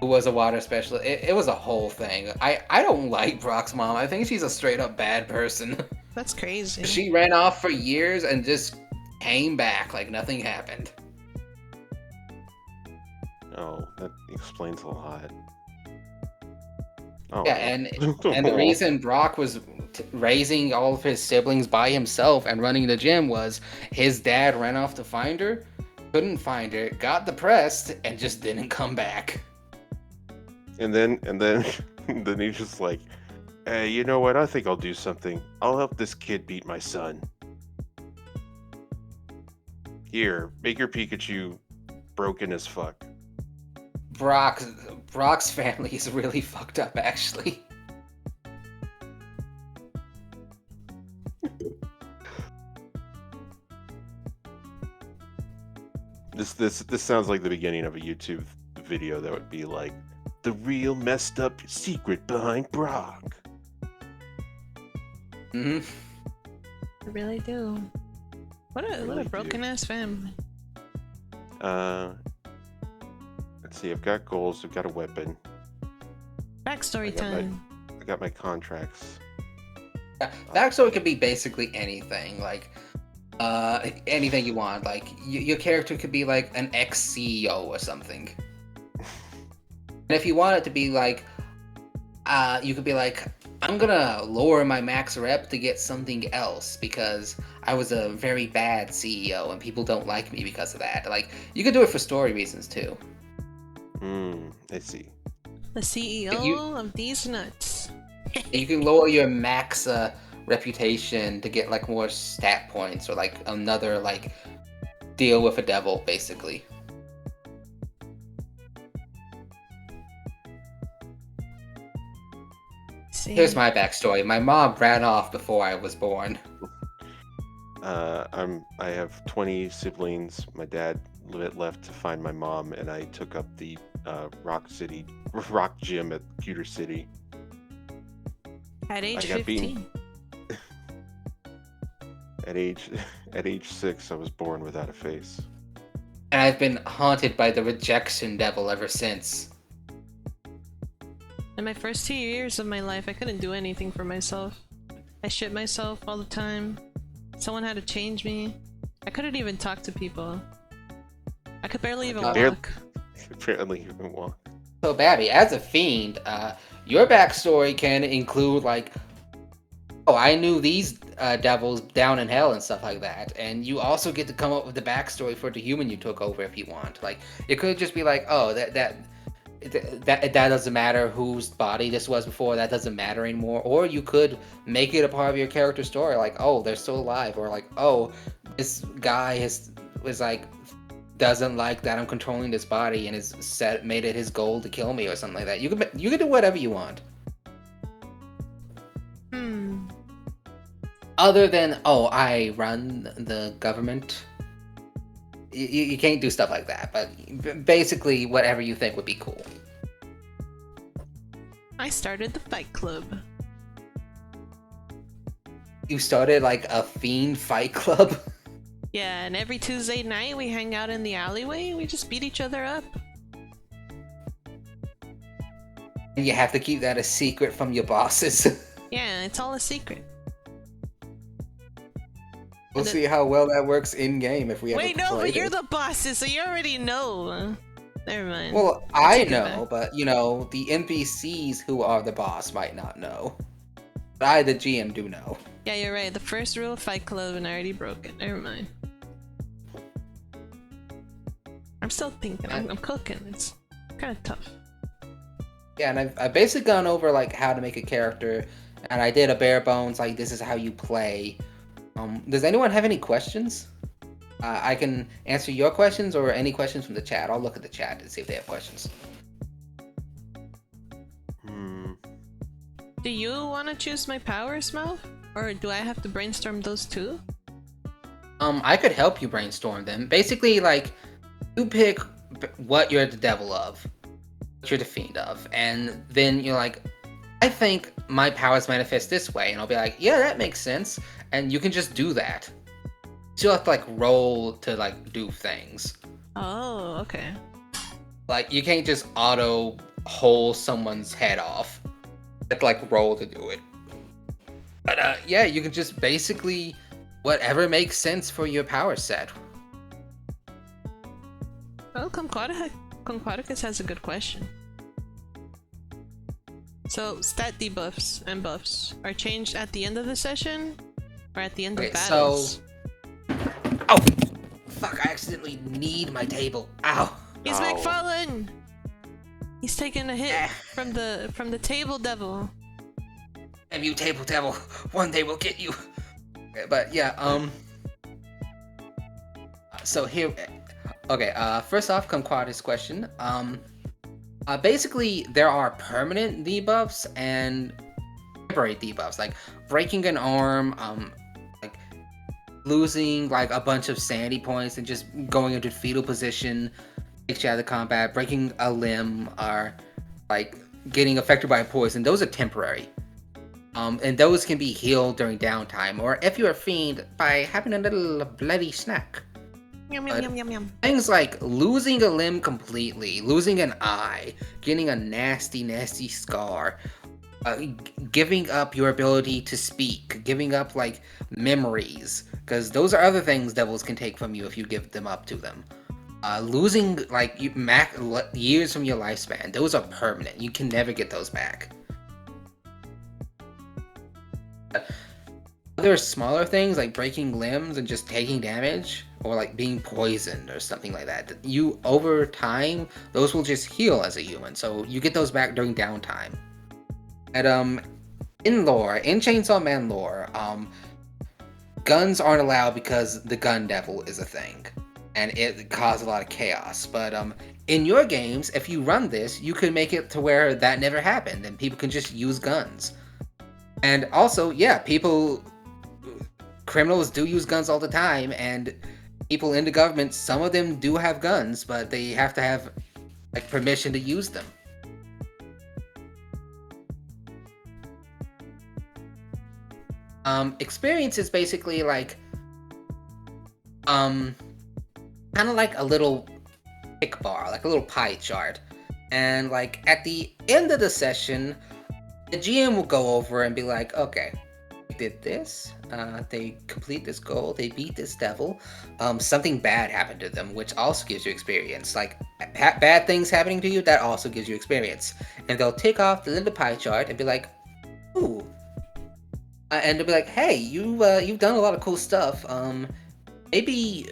who was a water specialist. It was a whole thing. I don't like Brock's mom. I think she's a straight up bad person. That's crazy. She ran off for years and just came back like nothing happened. Oh, that explains a lot. Oh. Yeah, and the reason Brock was raising all of his siblings by himself and running the gym was his dad ran off to find her, couldn't find her, got depressed, and just didn't come back. And then then he's just like, "Hey, you know what? I think I'll do something. I'll help this kid beat my son. Here, make your Pikachu broken as fuck." Brock's family is really fucked up, actually. This sounds like the beginning of a YouTube video that would be like, "The real messed up secret behind Brock." Hmm. I really do. What a Really do. broken ass family. Let's see. I've got goals. I've got a weapon. Backstory I got time. I got my contracts. Backstory could be basically anything, like anything you want. Like your character could be like an ex-CEO or something. And if you want it to be like, you could be like, I'm gonna lower my max rep to get something else because I was a very bad CEO and people don't like me because of that. Like, you could do it for story reasons too. I see. The CEO of these nuts. You can lower your max reputation to get like more stat points or like another like deal with a devil, basically. See. Here's my backstory. My mom ran off before I was born. I have 20 siblings. My dad left to find my mom, and I took up the rock gym at Pewter City. At age I got 15. At age 6, I was born without a face. And I've been haunted by the rejection devil ever since. In my first 2 years of my life, I couldn't do anything for myself. I shit myself all the time. Someone had to change me. I couldn't even talk to people. I could barely even walk. Apparently, even walk. So, Babi, as a fiend, your backstory can include like oh, I knew these devils down in hell and stuff like that. And you also get to come up with the backstory for the human you took over if you want. Like, it could just be like, oh, that doesn't matter whose body this was before. That doesn't matter anymore. Or you could make it a part of your character story. Like, oh, they're still alive. Or like, oh, this guy was like, doesn't like that I'm controlling this body and made it his goal to kill me or something like that. You can do whatever you want. Other than, oh, I run the government. You can't do stuff like that, but basically whatever you think would be cool. I started the Fight Club. You started like a fiend fight club? Yeah, and every Tuesday night we hang out in the alleyway and we just beat each other up. And you have to keep that a secret from your bosses. Yeah, it's all a secret. We'll see how well that works in game if we ever Wait, no, play but you're it. the bosses, so you already know. Never mind. Well, I know, but you know, the NPCs who are the boss might not know. But I, the GM, do know. Yeah, you're right. The first rule of Fight Club, and I already broke it. Never mind. I'm still thinking. I'm cooking. It's kind of tough. Yeah, and I've basically gone over like how to make a character, and I did a bare bones like this is how you play. Does anyone have any questions? I can answer your questions or any questions from the chat. I'll look at the chat and see if they have questions. Do you want to choose my powers, Mal? Or do I have to brainstorm those too? I could help you brainstorm them. Basically, like, you pick what you're the devil of, what you're the fiend of, and then you're like, I think my powers manifest this way, and I'll be like, yeah, that makes sense, and you can just do that. So you have to like roll to like do things. Oh, okay. Like you can't just auto hole someone's head off. You have to like roll to do it. But yeah, you can just basically whatever makes sense for your power set. Well, Conquaticus has a good question. So, stat debuffs and buffs are changed at the end of the session? Or at the end of battles? Oh! Fuck, I accidentally kneed my table. Ow! He's McFarlane! He's taking a hit from the table devil. Damn you, table devil. One day we'll get you. But yeah, so here... Okay, first off, Conquaticus question. Basically, there are permanent debuffs and temporary debuffs, like breaking an arm, like losing like a bunch of sanity points and just going into fetal position, takes you out of the combat, breaking a limb, or like getting affected by poison. Those are temporary. And those can be healed during downtime, or if you're a fiend, by having a little bloody snack. Yum, yum, yum, yum, yum. Things like losing a limb completely, losing an eye, getting a nasty, nasty scar, giving up your ability to speak, giving up like memories, because those are other things devils can take from you if you give them up to them. Losing like years from your lifespan, those are permanent. You can never get those back. Other smaller things like breaking limbs and just taking damage, or like being poisoned or something like that. You, over time, those will just heal as a human, so you get those back during downtime. And in lore, in Chainsawman lore, guns aren't allowed because the gun devil is a thing, and it caused a lot of chaos. But in your games, if you run this, you can make it to where that never happened, and people can just use guns. And also, yeah, criminals do use guns all the time, and people in the government, some of them do have guns, but they have to have like permission to use them. Experience is basically like kind of like a little pick bar, like a little pie chart, and like at the end of the session, the GM will go over and be like, okay, they did this, they complete this goal, they beat this devil, something bad happened to them, which also gives you experience. Like bad things happening to you, that also gives you experience. And they'll tick off the little pie chart and be like, ooh, and they'll be like, "Hey, you've done a lot of cool stuff. Maybe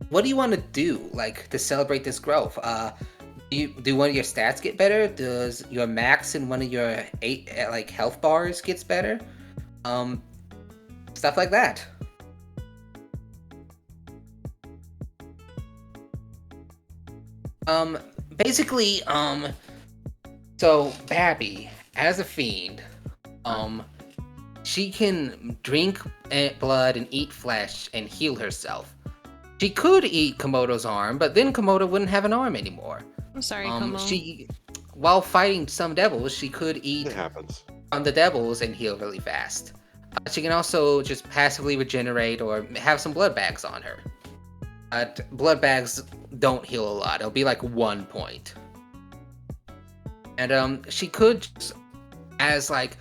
what do you want to do, like, to celebrate this growth? Do one of your stats get better? Does your max in one of your 8 like health bars gets better? Stuff like that." Basically, so Babi, as a fiend, she can drink blood and eat flesh and heal herself. She could eat Komodo's arm, but then Komodo wouldn't have an arm anymore. I'm sorry, Komo. While fighting some devils, she could eat It happens. on the devils and heal really fast. She can also just passively regenerate or have some blood bags on her. Blood bags don't heal a lot. It'll be like 1 point. And she could just, as like,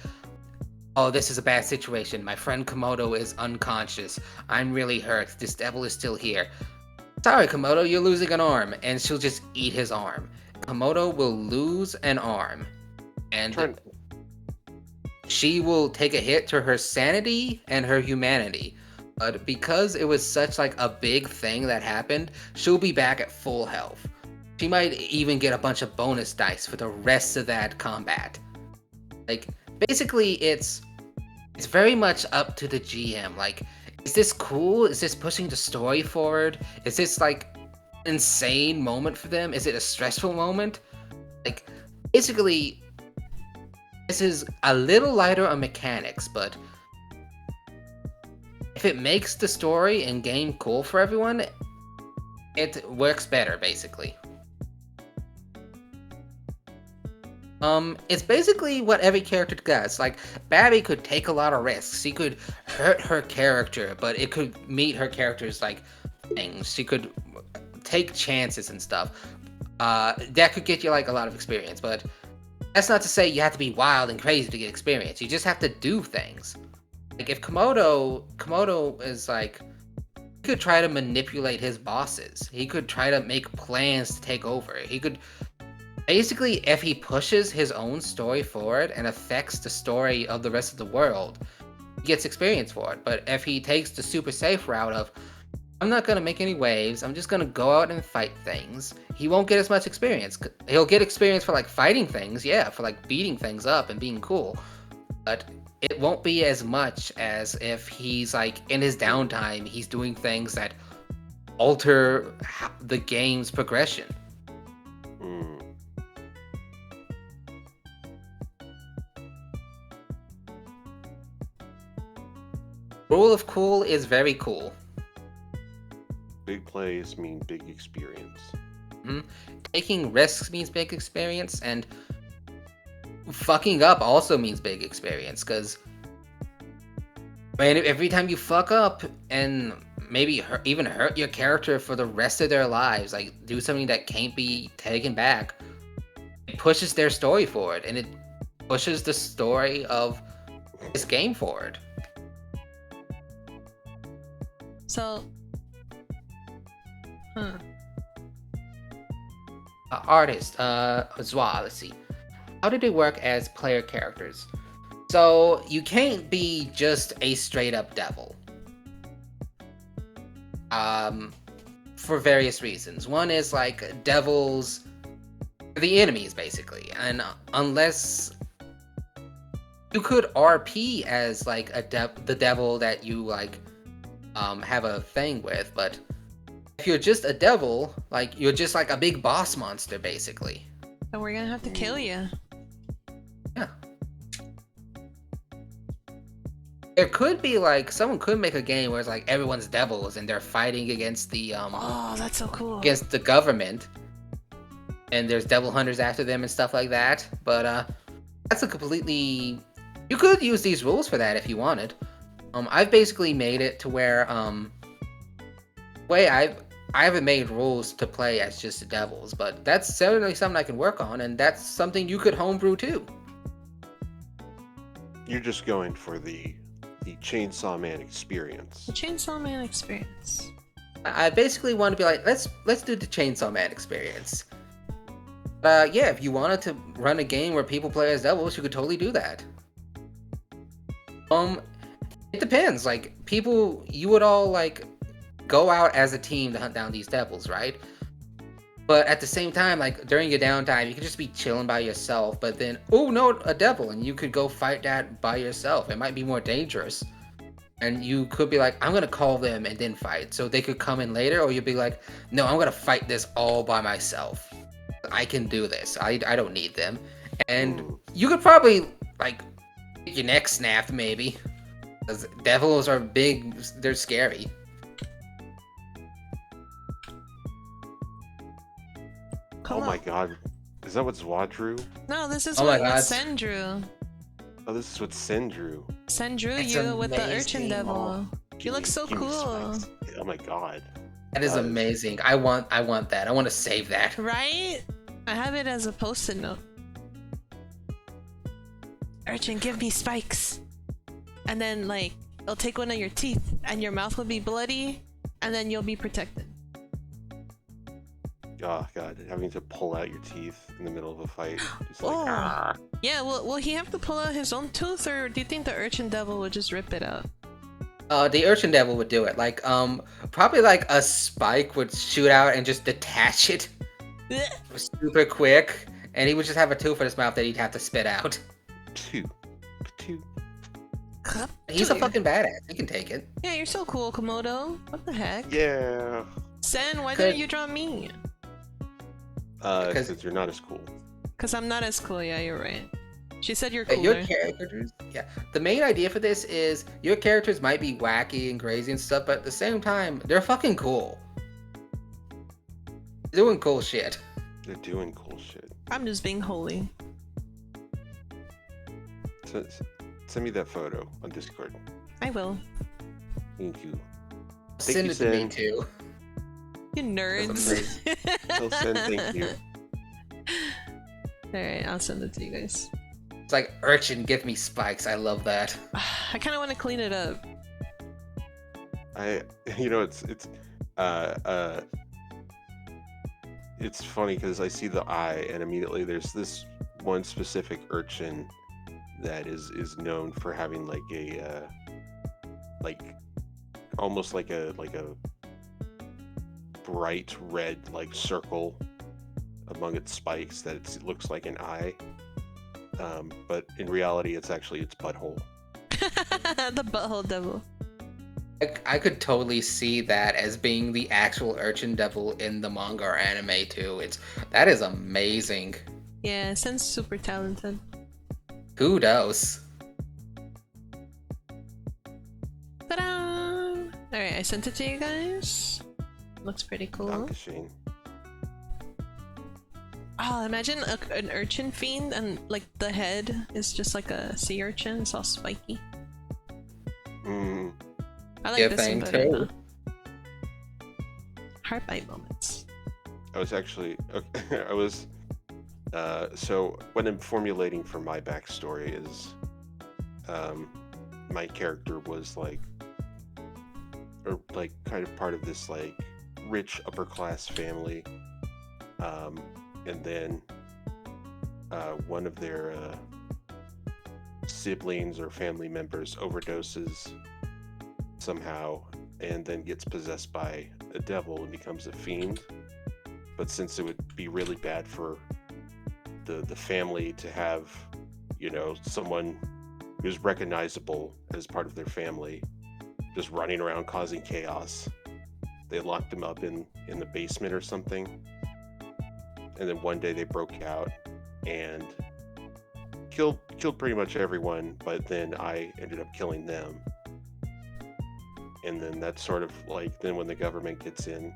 oh, this is a bad situation. My friend Komodo is unconscious. I'm really hurt. This devil is still here. Sorry, Komodo, you're losing an arm. And she'll just eat his arm. Komodo will lose an arm. And she will take a hit to her sanity and her humanity. But because it was such like a big thing that happened, she'll be back at full health. She might even get a bunch of bonus dice for the rest of that combat. Like, basically, it's very much up to the GM. Like, is this cool? Is this pushing the story forward? Is this like insane moment for them? Is it a stressful moment? Like, basically, this is a little lighter on mechanics, but if it makes the story and game cool for everyone, it works better, basically. It's basically what every character does. Like, Babi could take a lot of risks. She could hurt her character, but it could meet her character's, like, things. She could take chances and stuff. That could get you, like, a lot of experience, but that's not to say you have to be wild and crazy to get experience. You just have to do things. Like, if Komodo is, like, he could try to manipulate his bosses. He could try to make plans to take over. He could... Basically, if he pushes his own story forward and affects the story of the rest of the world, he gets experience for it. But if he takes the super safe route of, I'm not going to make any waves, I'm just going to go out and fight things, he won't get as much experience. He'll get experience for, like, fighting things, yeah, for, like, beating things up and being cool. But it won't be as much as if he's, like, in his downtime, he's doing things that alter the game's progression. Rule of cool is very cool. Big plays mean big experience. Taking risks means big experience, and fucking up also means big experience, because every time you fuck up and maybe even hurt your character for the rest of their lives, like do something that can't be taken back, it pushes their story forward, and it pushes the story of this game forward. So, Artist, Zwa, let's see. How did they work as player characters? So, you can't be just a straight up devil. For various reasons. One is, like, devils, the enemies, basically. And unless you could RP as, like, the devil that you, like, have a thing with, but if you're just a devil, like, you're just like a big boss monster, basically. then we're gonna have to kill you. Yeah. There could be, like, someone could make a game where it's like everyone's devils and they're fighting against the Oh, that's so cool. against the government, and there's devil hunters after them and stuff like that. But that's a completely... You could use these rules for that if you wanted. I've basically made it to where I haven't made rules to play as just the devils, but that's certainly something I can work on, and that's something you could homebrew too. You're just going for the Chainsawman experience. The Chainsawman experience. I basically want to be like, let's do the Chainsawman experience. Yeah, if you wanted to run a game where people play as devils, you could totally do that. It depends. Like people, you would all like go out as a team to hunt down these devils, right? But at the same time, like during your downtime, you could just be chilling by yourself. But then, oh no, a devil, and you could go fight that by yourself. It might be more dangerous, and you could be like, I'm gonna call them and then fight, so they could come in later. Or you'd be like, no, I'm gonna fight this all by myself. I can do this. I don't need them. And you could probably like get your neck snapped, maybe. Because devils are big. They're scary. Oh my god. Is that what Zwad drew? No, this is Oh my what God. Sen drew. Oh, this is what Sen drew. Sen drew That's you with the urchin amazing. devil. You look so Give me cool. spikes. Oh my god. That is amazing. I want that. I want to save that. Right? I have it as a post-it note. Urchin, give me spikes. And then, like, it'll take one of your teeth, and your mouth will be bloody, and then you'll be protected. Oh god, having to pull out your teeth in the middle of a fight. Just like, Oh. ah. Yeah, will he have to pull out his own tooth, or do you think the urchin devil would just rip it out? The urchin devil would do it. Like, probably like a spike would shoot out and just detach it super quick, and he would just have a tooth in his mouth that he'd have to spit out. Two. He's a fucking badass. He can take it. Yeah, you're so cool, Komodo. What the heck? Yeah. Sen, why Good. didn't you draw me? Because you're not as cool. Because I'm not as cool, yeah, you're right. She said you're Your cooler. characters, yeah. The main idea for this is your characters might be wacky and crazy and stuff, but at the same time, they're fucking cool. Doing cool shit. They're doing cool shit. I'm just being holy. Send me that photo on Discord. I will. Thank you. Send you, it to me Sen. too. You nerds. Tell Sen thank you. Alright, I'll send it to you guys. It's like urchin, give me spikes. I love that. I kind of want to clean it up. It's funny because I see the eye and immediately there's this one specific urchin that is known for having like a almost like a bright red like circle among its spikes that it looks like an eye, but in reality it's actually its butthole. The butthole devil. I could totally see that as being the actual urchin devil in the manga or anime too. That is amazing. Yeah, Sen's super talented. Kudos. Ta-da! Alright, I sent it to you guys. Looks pretty cool. Dankeschön. Oh, imagine an urchin fiend and like the head is just like a sea urchin. It's all spiky. Mm. I like Yeah, this one thing better too. though. Heartbite moments. I was actually so when I'm formulating for my backstory is my character was like kind of part of this like rich upper class family, and then one of their siblings or family members overdoses somehow and then gets possessed by a devil and becomes a fiend. But since it would be really bad for the family to have, someone who's recognizable as part of their family just running around causing chaos, they locked him up in the basement or something. And then one day they broke out and killed pretty much everyone, but then I ended up killing them. And then that's sort of like, then when the government gets in,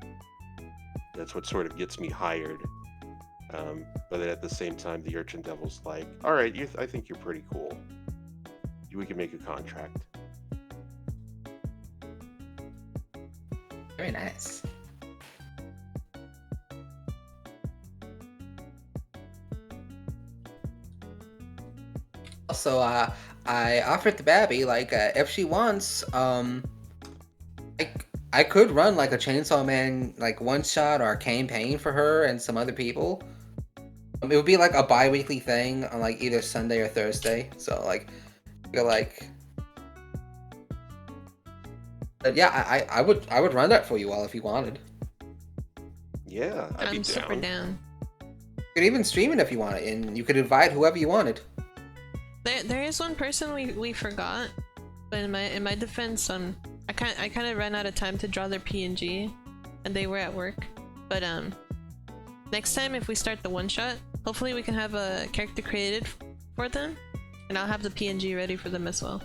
that's what sort of gets me hired. But then at the same time, the urchin devil's like, all right, I think you're pretty cool. We can make a contract. Very nice. Also, I offered the Babi, like, if she wants, I could run like a Chainsawman like one shot or a campaign for her and some other people. It would be like a bi-weekly thing on like either Sunday or Thursday. So like, you're like, But yeah, I would run that for you all if you wanted. Yeah, I'd be I'm super down. down. You could even stream it if you wanted, and you could invite whoever you wanted. There is one person we forgot, but in my defense, I kind of ran out of time to draw their PNG, and they were at work. But next time if we start the one shot, hopefully we can have a character created for them, and I'll have the PNG ready for them as well.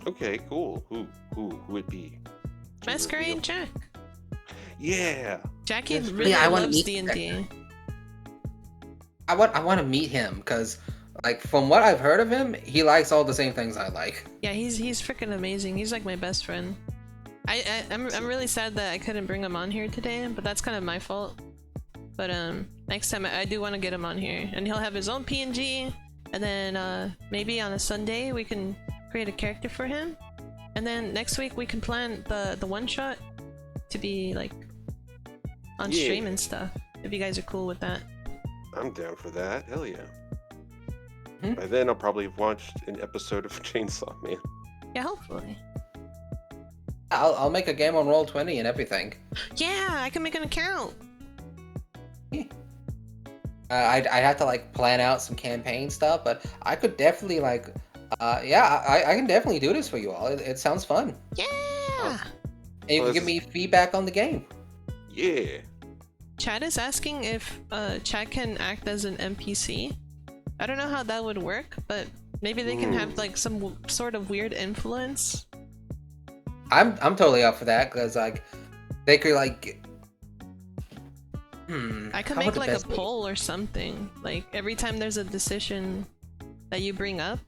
Okay, cool. Who would be? Masquerade Jack. Yeah. Jackie Yes, really yeah, I wanna loves meet D&D. I want to meet him because, like, from what I've heard of him, he likes all the same things I like. Yeah, he's freaking amazing. He's like my best friend. I'm really sad that I couldn't bring him on here today, but that's kind of my fault. But next time I do want to get him on here, and he'll have his own PNG, and then maybe on a Sunday we can create a character for him, and then next week we can plan the one shot to be like on stream and stuff. If you guys are cool with that. I'm down for that. Hell yeah. Hmm? By then I'll probably have watched an episode of Chainsawman. Yeah, hopefully. I'll make a game on Roll20 and everything. Yeah, I can make an account. I'd have to like plan out some campaign stuff, but I could definitely like, yeah, I can definitely do this for you all. It sounds fun. Yeah. And you can give me feedback on the game. Yeah. Chad is asking if Chad can act as an NPC. I don't know how that would work, but maybe they can have like some sort of weird influence. I'm totally up for that because like they could like. I could make like a poll or something. Like every time there's a decision that you bring up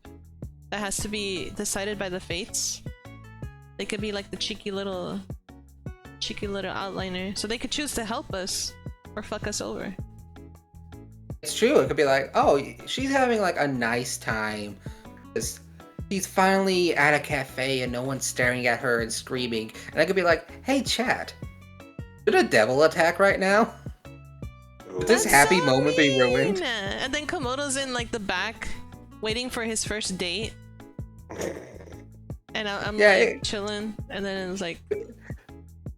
that has to be decided by the fates, they could be like the cheeky little outliner, so they could choose to help us or fuck us over. It's true. It could be like, oh, she's having like a nice time. She's finally at a cafe and no one's staring at her and screaming. And I could be like, hey, chat, should a devil attack right now? Would this happy moment be ruined? And then Komodo's in like the back, waiting for his first date. And I'm like chilling, and then it's like,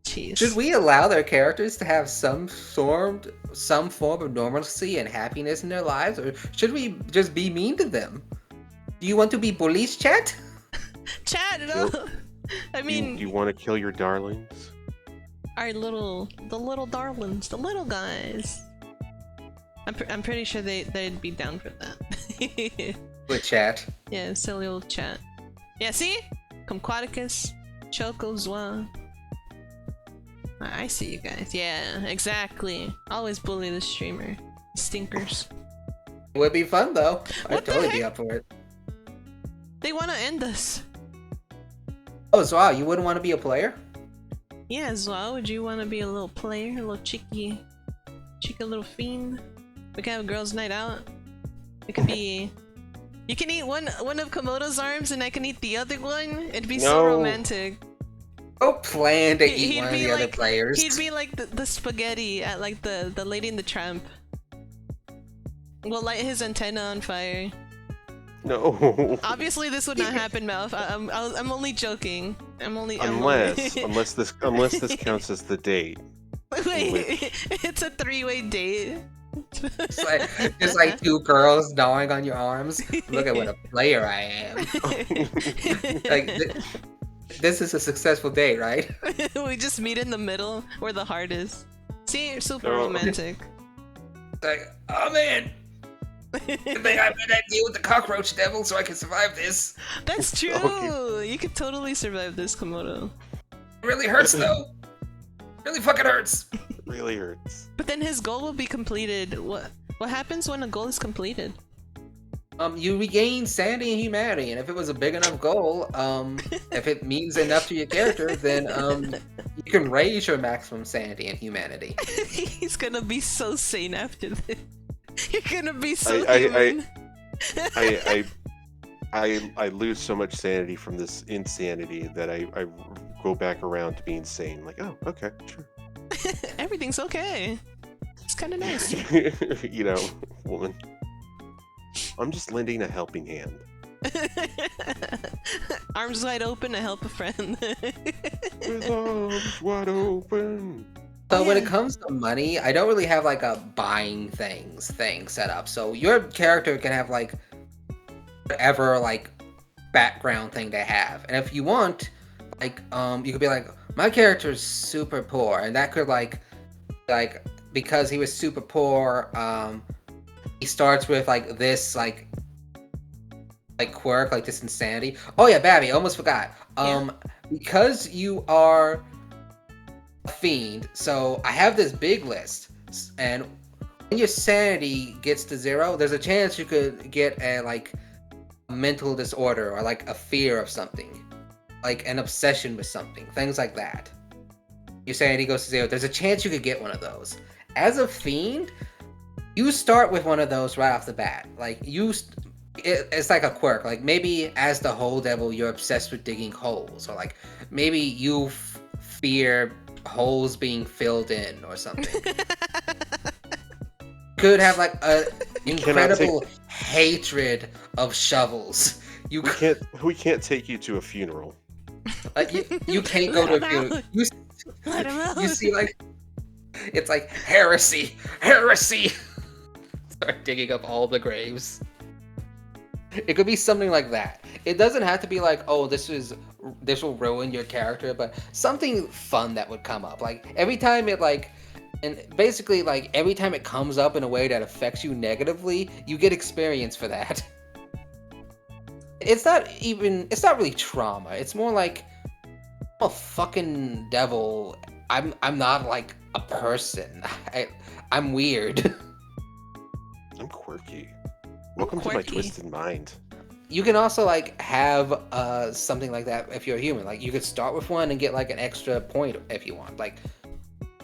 jeez. Should we allow their characters to have some form of normalcy and happiness in their lives, or should we just be mean to them? Do you want to be bullies, chat? Chat, no. I mean, you want to kill your darlings? The little darlings, the little guys. I'm pretty sure they'd be down for that. With chat. Yeah, silly old chat. Yeah, see? Comquaticus, Choco, Zwa. I see you guys. Yeah, exactly. Always bully the streamer. Stinkers. It would be fun though. What I'd the totally heck? be up for it. They want to end us. Oh, so you wouldn't want to be a player? Yeah, Zwa, would you want to be a little player? A little cheeky little fiend? We can have a girls' night out. It could be... You can eat one of Komodo's arms and I can eat the other one. It'd be so romantic. Oh, plan to eat one of the other players. He'd be like the spaghetti at like the Lady and the Tramp. We'll light his antenna on fire. No. Obviously, this would not happen, Malph. I'm only joking. Unless this counts as the date. Wait, it's a 3-way date. It's like two girls gnawing on your arms. Look at what a player I am. Like this is a successful date, right? We just meet in the middle where the heart is. See, super romantic. It's like, oh man, good thing I made that deal with the cockroach devil so I can survive this. That's true. Okay. You could totally survive this, Komodo. It really hurts though. Really fucking hurts. It really hurts. But then his goal will be completed. What happens when a goal is completed? You regain sanity and humanity, and if it was a big enough goal, if it means enough to your character, then you can raise your maximum sanity and humanity. He's gonna be so sane after this. You're gonna be so human. I lose so much sanity from this insanity that I go back around to being sane. Like, oh, okay, sure. Everything's okay. It's kind of nice. You know, woman. I'm just lending a helping hand. Arms wide open to help a friend. With arms wide open. So when it comes to money, I don't really have like a buying thing set up. So your character can have like whatever like background thing they have, and if you want, like you could be like, my character's super poor, and that could like because he was super poor, he starts with like this like quirk, like this insanity. Oh yeah, Babby, almost forgot. Because you are a fiend, so I have this big list, and when your sanity gets to 0, there's a chance you could get a like a mental disorder or like a fear of something, like an obsession with something, things like that. Your sanity goes to 0. There's a chance you could get one of those. As a fiend, you start with one of those right off the bat. Like it's like a quirk. Like maybe as the Hole Devil, you're obsessed with digging holes, or like maybe you fear holes being filled in or something. Could have like a incredible hatred of shovels. We can't take you to a funeral. You can't go to a funeral. You see like it's like heresy. Start digging up all the graves. It could be something like that. It doesn't have to be like, oh, this will ruin your character, but something fun that would come up. Like every time it like, and basically like every time it comes up in a way that affects you negatively, you get experience for that. It's not really trauma. It's more like, I'm a fucking devil. I'm not like a person. I'm weird. I'm quirky. Welcome to my twisted mind. You can also like have something like that if you're a human. Like you could start with one and get like an extra point if you want. Like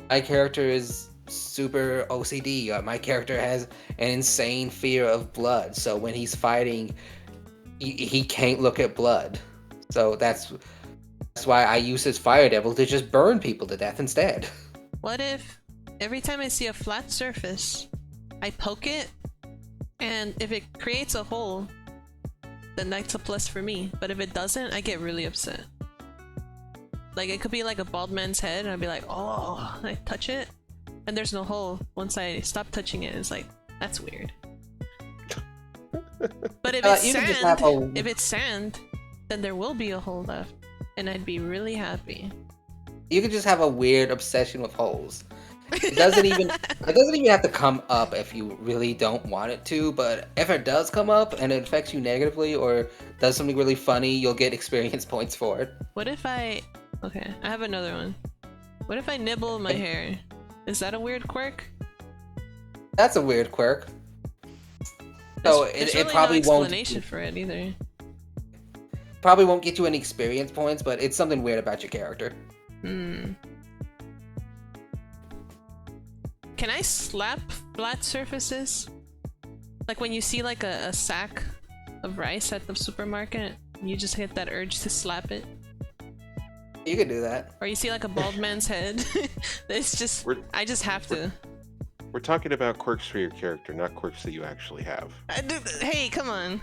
my character is super OCD. My character has an insane fear of blood. So when he's fighting, he can't look at blood. So that's why I use his Fire Devil to just burn people to death instead. What if every time I see a flat surface, I poke it, and if it creates a hole, then that's a plus for me. But if it doesn't, I get really upset. Like it could be like a bald man's head, and I'd be like, oh, and I touch it, and there's no hole. Once I stop touching it, it's like, that's weird. But if it's sand, then there will be a hole left, and I'd be really happy. You could just have a weird obsession with holes. It doesn't even have to come up if you really don't want it to, but if it does come up and it affects you negatively or does something really funny, you'll get experience points for it. What if I have another one. What if I nibble my hair? Is that a weird quirk? That's a weird quirk. So it really no probably explanation for it either. Probably won't get you any experience points, but it's something weird about your character. Can I slap flat surfaces? Like when you see like a sack of rice at the supermarket, you just get that urge to slap it? You could do that. Or you see like a bald man's head. It's just, I just have to. We're talking about quirks for your character, not quirks that you actually have. Hey, come on.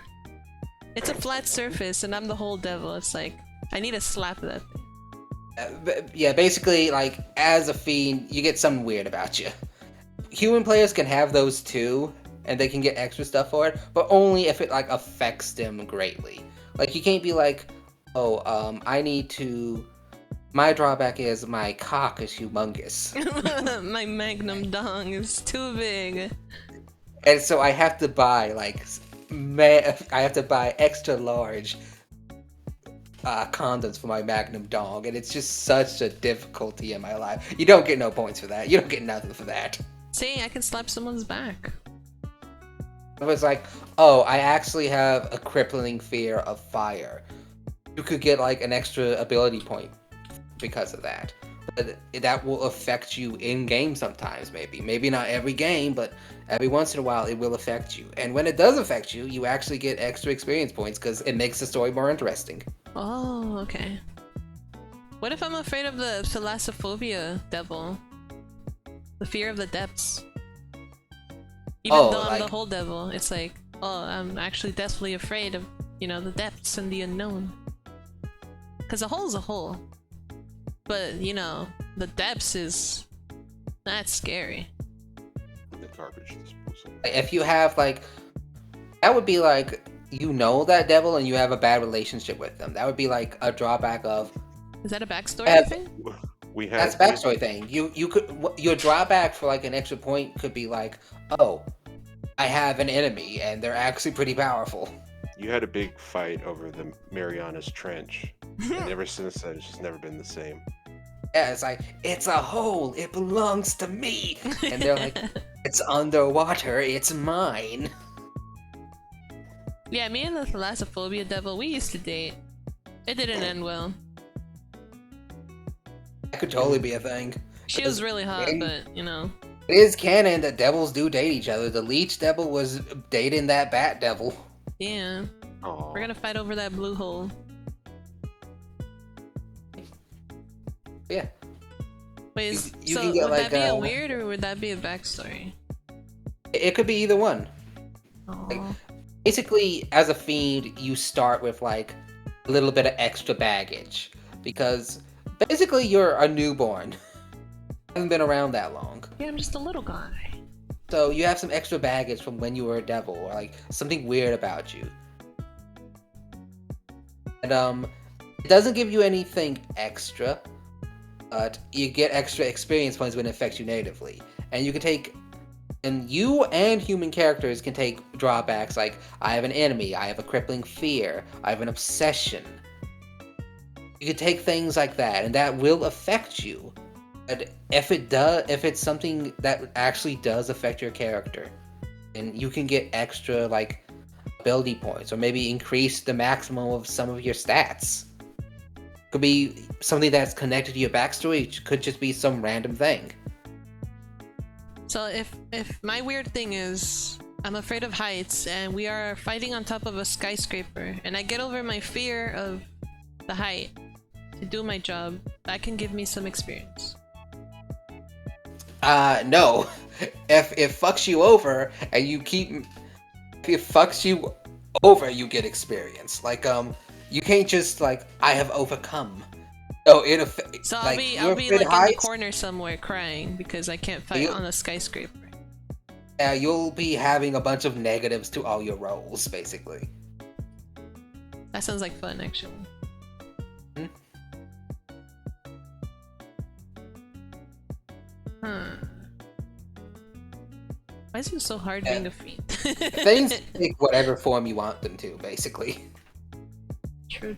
It's a flat surface and I'm the Hole Devil. It's like, I need to slap that thing. Yeah, basically, like, as a fiend, you get something weird about you. Human players can have those too, and they can get extra stuff for it, but only if it, like, affects them greatly. Like, you can't be like, oh, I need to... My drawback is my cock is humongous. My magnum dong is too big. And so I have to buy, like, I have to buy extra large condoms for my magnum dong, and it's just such a difficulty in my life. You don't get no points for that. You don't get nothing for that. See, I can slap someone's back. It was like, oh, I actually have a crippling fear of fire. You could get like an extra ability point because of that. But that will affect you in game sometimes, maybe. Maybe not every game, but every once in a while it will affect you. And when it does affect you, you actually get extra experience points because it makes the story more interesting. Oh, okay. What if I'm afraid of the thalassophobia devil? The fear of the depths. Even though I'm the Hole Devil, it's like, oh, I'm actually deathly afraid of, you know, the depths and the unknown. Because a hole's a hole. But, you know, the depths is... that's scary. The garbage disposal. If you have, like... that would be like, you know that devil and you have a bad relationship with them. That would be like a drawback of... Is that a backstory thing? We have... That's a backstory thing. You could... your drawback for like an extra point could be like, oh, I have an enemy and they're actually pretty powerful. You had a big fight over the Marianas Trench. And ever since then, it's just never been the same. Yeah, it's like, it's a hole, it belongs to me. And they're like, it's underwater, it's mine. Yeah, me and the Thalassophobia devil, we used to date. It didn't end well. That could totally be a thing. She was really hot, but, you know. It is canon that devils do date each other. The leech devil was dating that bat devil. Yeah. Aww. We're gonna fight over that blue hole. Yeah. Wait, You so can get, would like, that be a weird or would that be a backstory? It could be either one. Aww. Like, basically, as a fiend, you start with like a little bit of extra baggage. Because basically you're a newborn. Haven't been around that long. Yeah, I'm just a little guy. So you have some extra baggage from when you were a devil, or like something weird about you. And it doesn't give you anything extra, but you get extra experience points when it affects you negatively. And you can take, and you and human characters can take drawbacks like, I have an enemy, I have a crippling fear, I have an obsession. You can take things like that, and that will affect you. But if it's something that actually does affect your character, then you can get extra, like, ability points, or maybe increase the maximum of some of your stats. Could be something that's connected to your backstory, it could just be some random thing. So if my weird thing is I'm afraid of heights and we are fighting on top of a skyscraper and I get over my fear of the height to do my job, that can give me some experience. No. If it fucks you over and you keep... if it fucks you over, you get experience. Like, you can't just, like, I have overcome. No, so like, I'll be like in the corner somewhere crying because I can't fight on a skyscraper. Yeah, you'll be having a bunch of negatives to all your rolls, basically. That sounds like fun, actually. Hmm? Why is it so hard being a fiend? Things take whatever form you want them to, basically. True.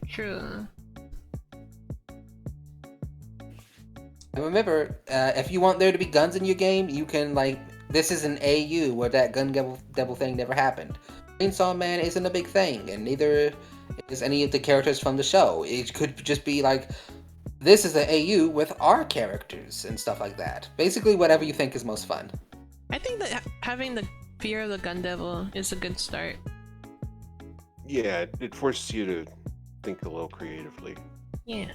And remember, if you want there to be guns in your game, you can, like, this is an AU where that gun devil thing never happened. Chainsawman isn't a big thing, and neither is any of the characters from the show. It could just be like, this is an AU with our characters and stuff like that. Basically, whatever you think is most fun. I think that having the fear of the gun devil is a good start. Yeah, it forces you to think a little creatively. Yeah.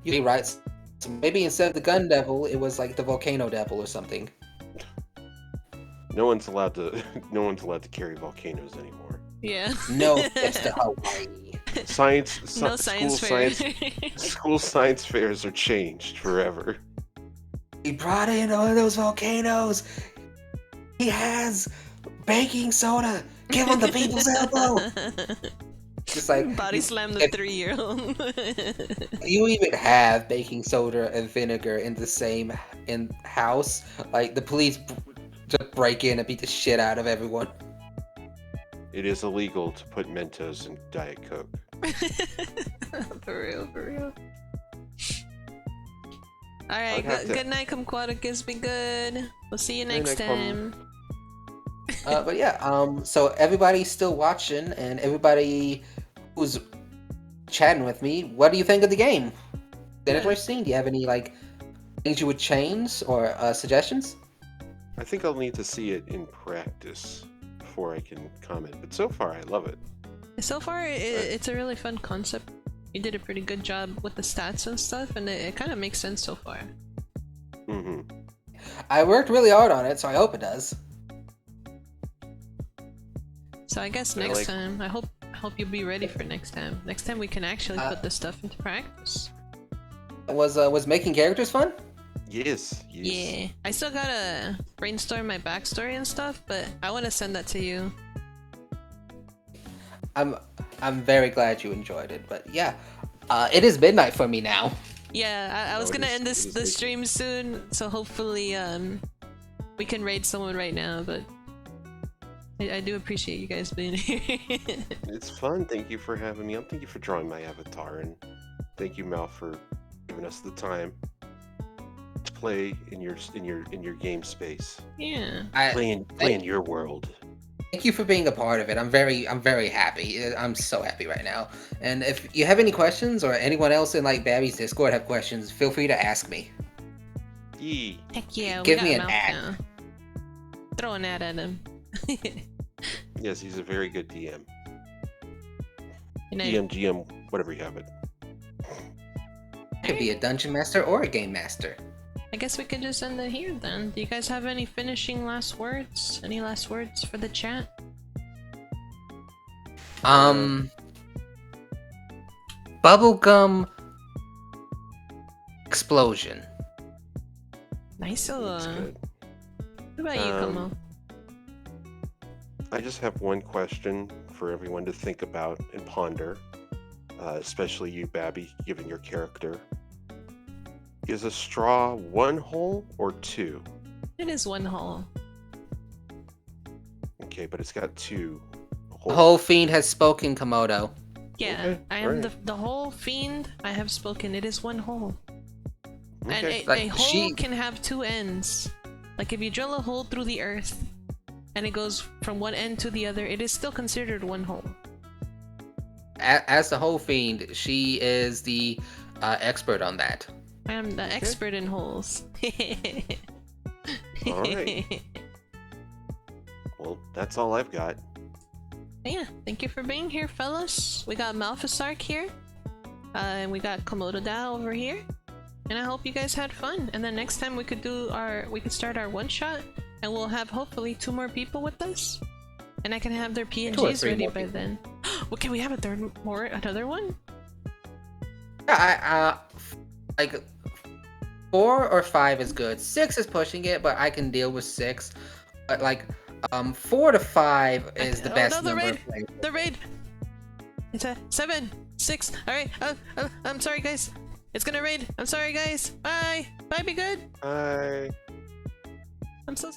You're right. So maybe instead of the gun devil, it was like the volcano devil or something. No one's allowed to carry volcanoes anymore. Yeah. No, it's the Hawaii. No science fair. School science fairs are changed forever. He brought in one of those volcanoes. He has baking soda. Give him the people's elbow. Just like body slam the 3-year-old. You even have baking soda and vinegar in the same house. Like the police just break in and beat the shit out of everyone. It is illegal to put Mentos in Diet Coke. For real. Alright, good night, Kumquaticus. Be good. We'll see you next time. But yeah, so everybody's still watching, and everybody who's chatting with me, what do you think of the game? Interesting? Do you have any, like, things you would change or suggestions? I think I'll need to see it in practice before I can comment, but so far I love it. So far, it's a really fun concept. You did a pretty good job with the stats and stuff, and it kind of makes sense so far. I worked really hard on it, so I hope it does. So I guess next time, I hope you'll be ready for next time. Next time we can actually put this stuff into practice. Was making characters fun? Yes. Yeah, I still gotta brainstorm my backstory and stuff, but I want to send that to you. I'm very glad you enjoyed it, but yeah, it is midnight for me now. Yeah, I was gonna end the stream soon, so hopefully we can raid someone right now, but I do appreciate you guys being here. It's fun. Thank you for having me on. Thank you for drawing my avatar, and thank you, Mal, for giving us the time to play in your game space. Yeah. Play in your world. Thank you for being a part of it. I'm very happy. I'm so happy right now. And if you have any questions, or anyone else in like Babi's Discord have questions, feel free to ask me. Yee. Heck yeah, Give we me got an Malphas ad. now. Throw an ad at him. Yes, he's a very good DM. You know, DM, GM, whatever you have it. Could be a dungeon master or a game master. I guess we could just end it here then. Do you guys have any finishing last words? Any last words for the chat? Bubblegum explosion. Nice. That's good. What about you, Komo? I just have one question for everyone to think about and ponder, especially you, Babi, given your character. Is a straw one hole or two? It is one hole. Okay, but it's got two The holes. whole fiend has spoken, Komodo. Yeah, Okay, I am alright. the whole fiend. I have spoken. It is one hole. And Okay. a hole can have two ends. Like if you drill a hole through the earth and it goes from one end to the other, it is still considered one hole. As the whole fiend, she is the expert on that. I am the expert in holes. Alright. Well, that's all I've got. Yeah, thank you for being here, fellas. We got Malphas Arc here. And we got Komododile over here. And I hope you guys had fun. And then next time we could start our one shot, and we'll have hopefully 2 more people with us. And I can have their 2 or PNGs 3 ready more by people. then. Well, can we have another one? Yeah, like 4 or 5 is good. 6 is pushing it, but I can deal with 6. But like 4 to 5 is the best no, number. the raid. It's a 7, 6. All right. I'm sorry, guys. It's gonna raid. I'm sorry, guys. Bye. Bye. Be good. Bye. I'm so.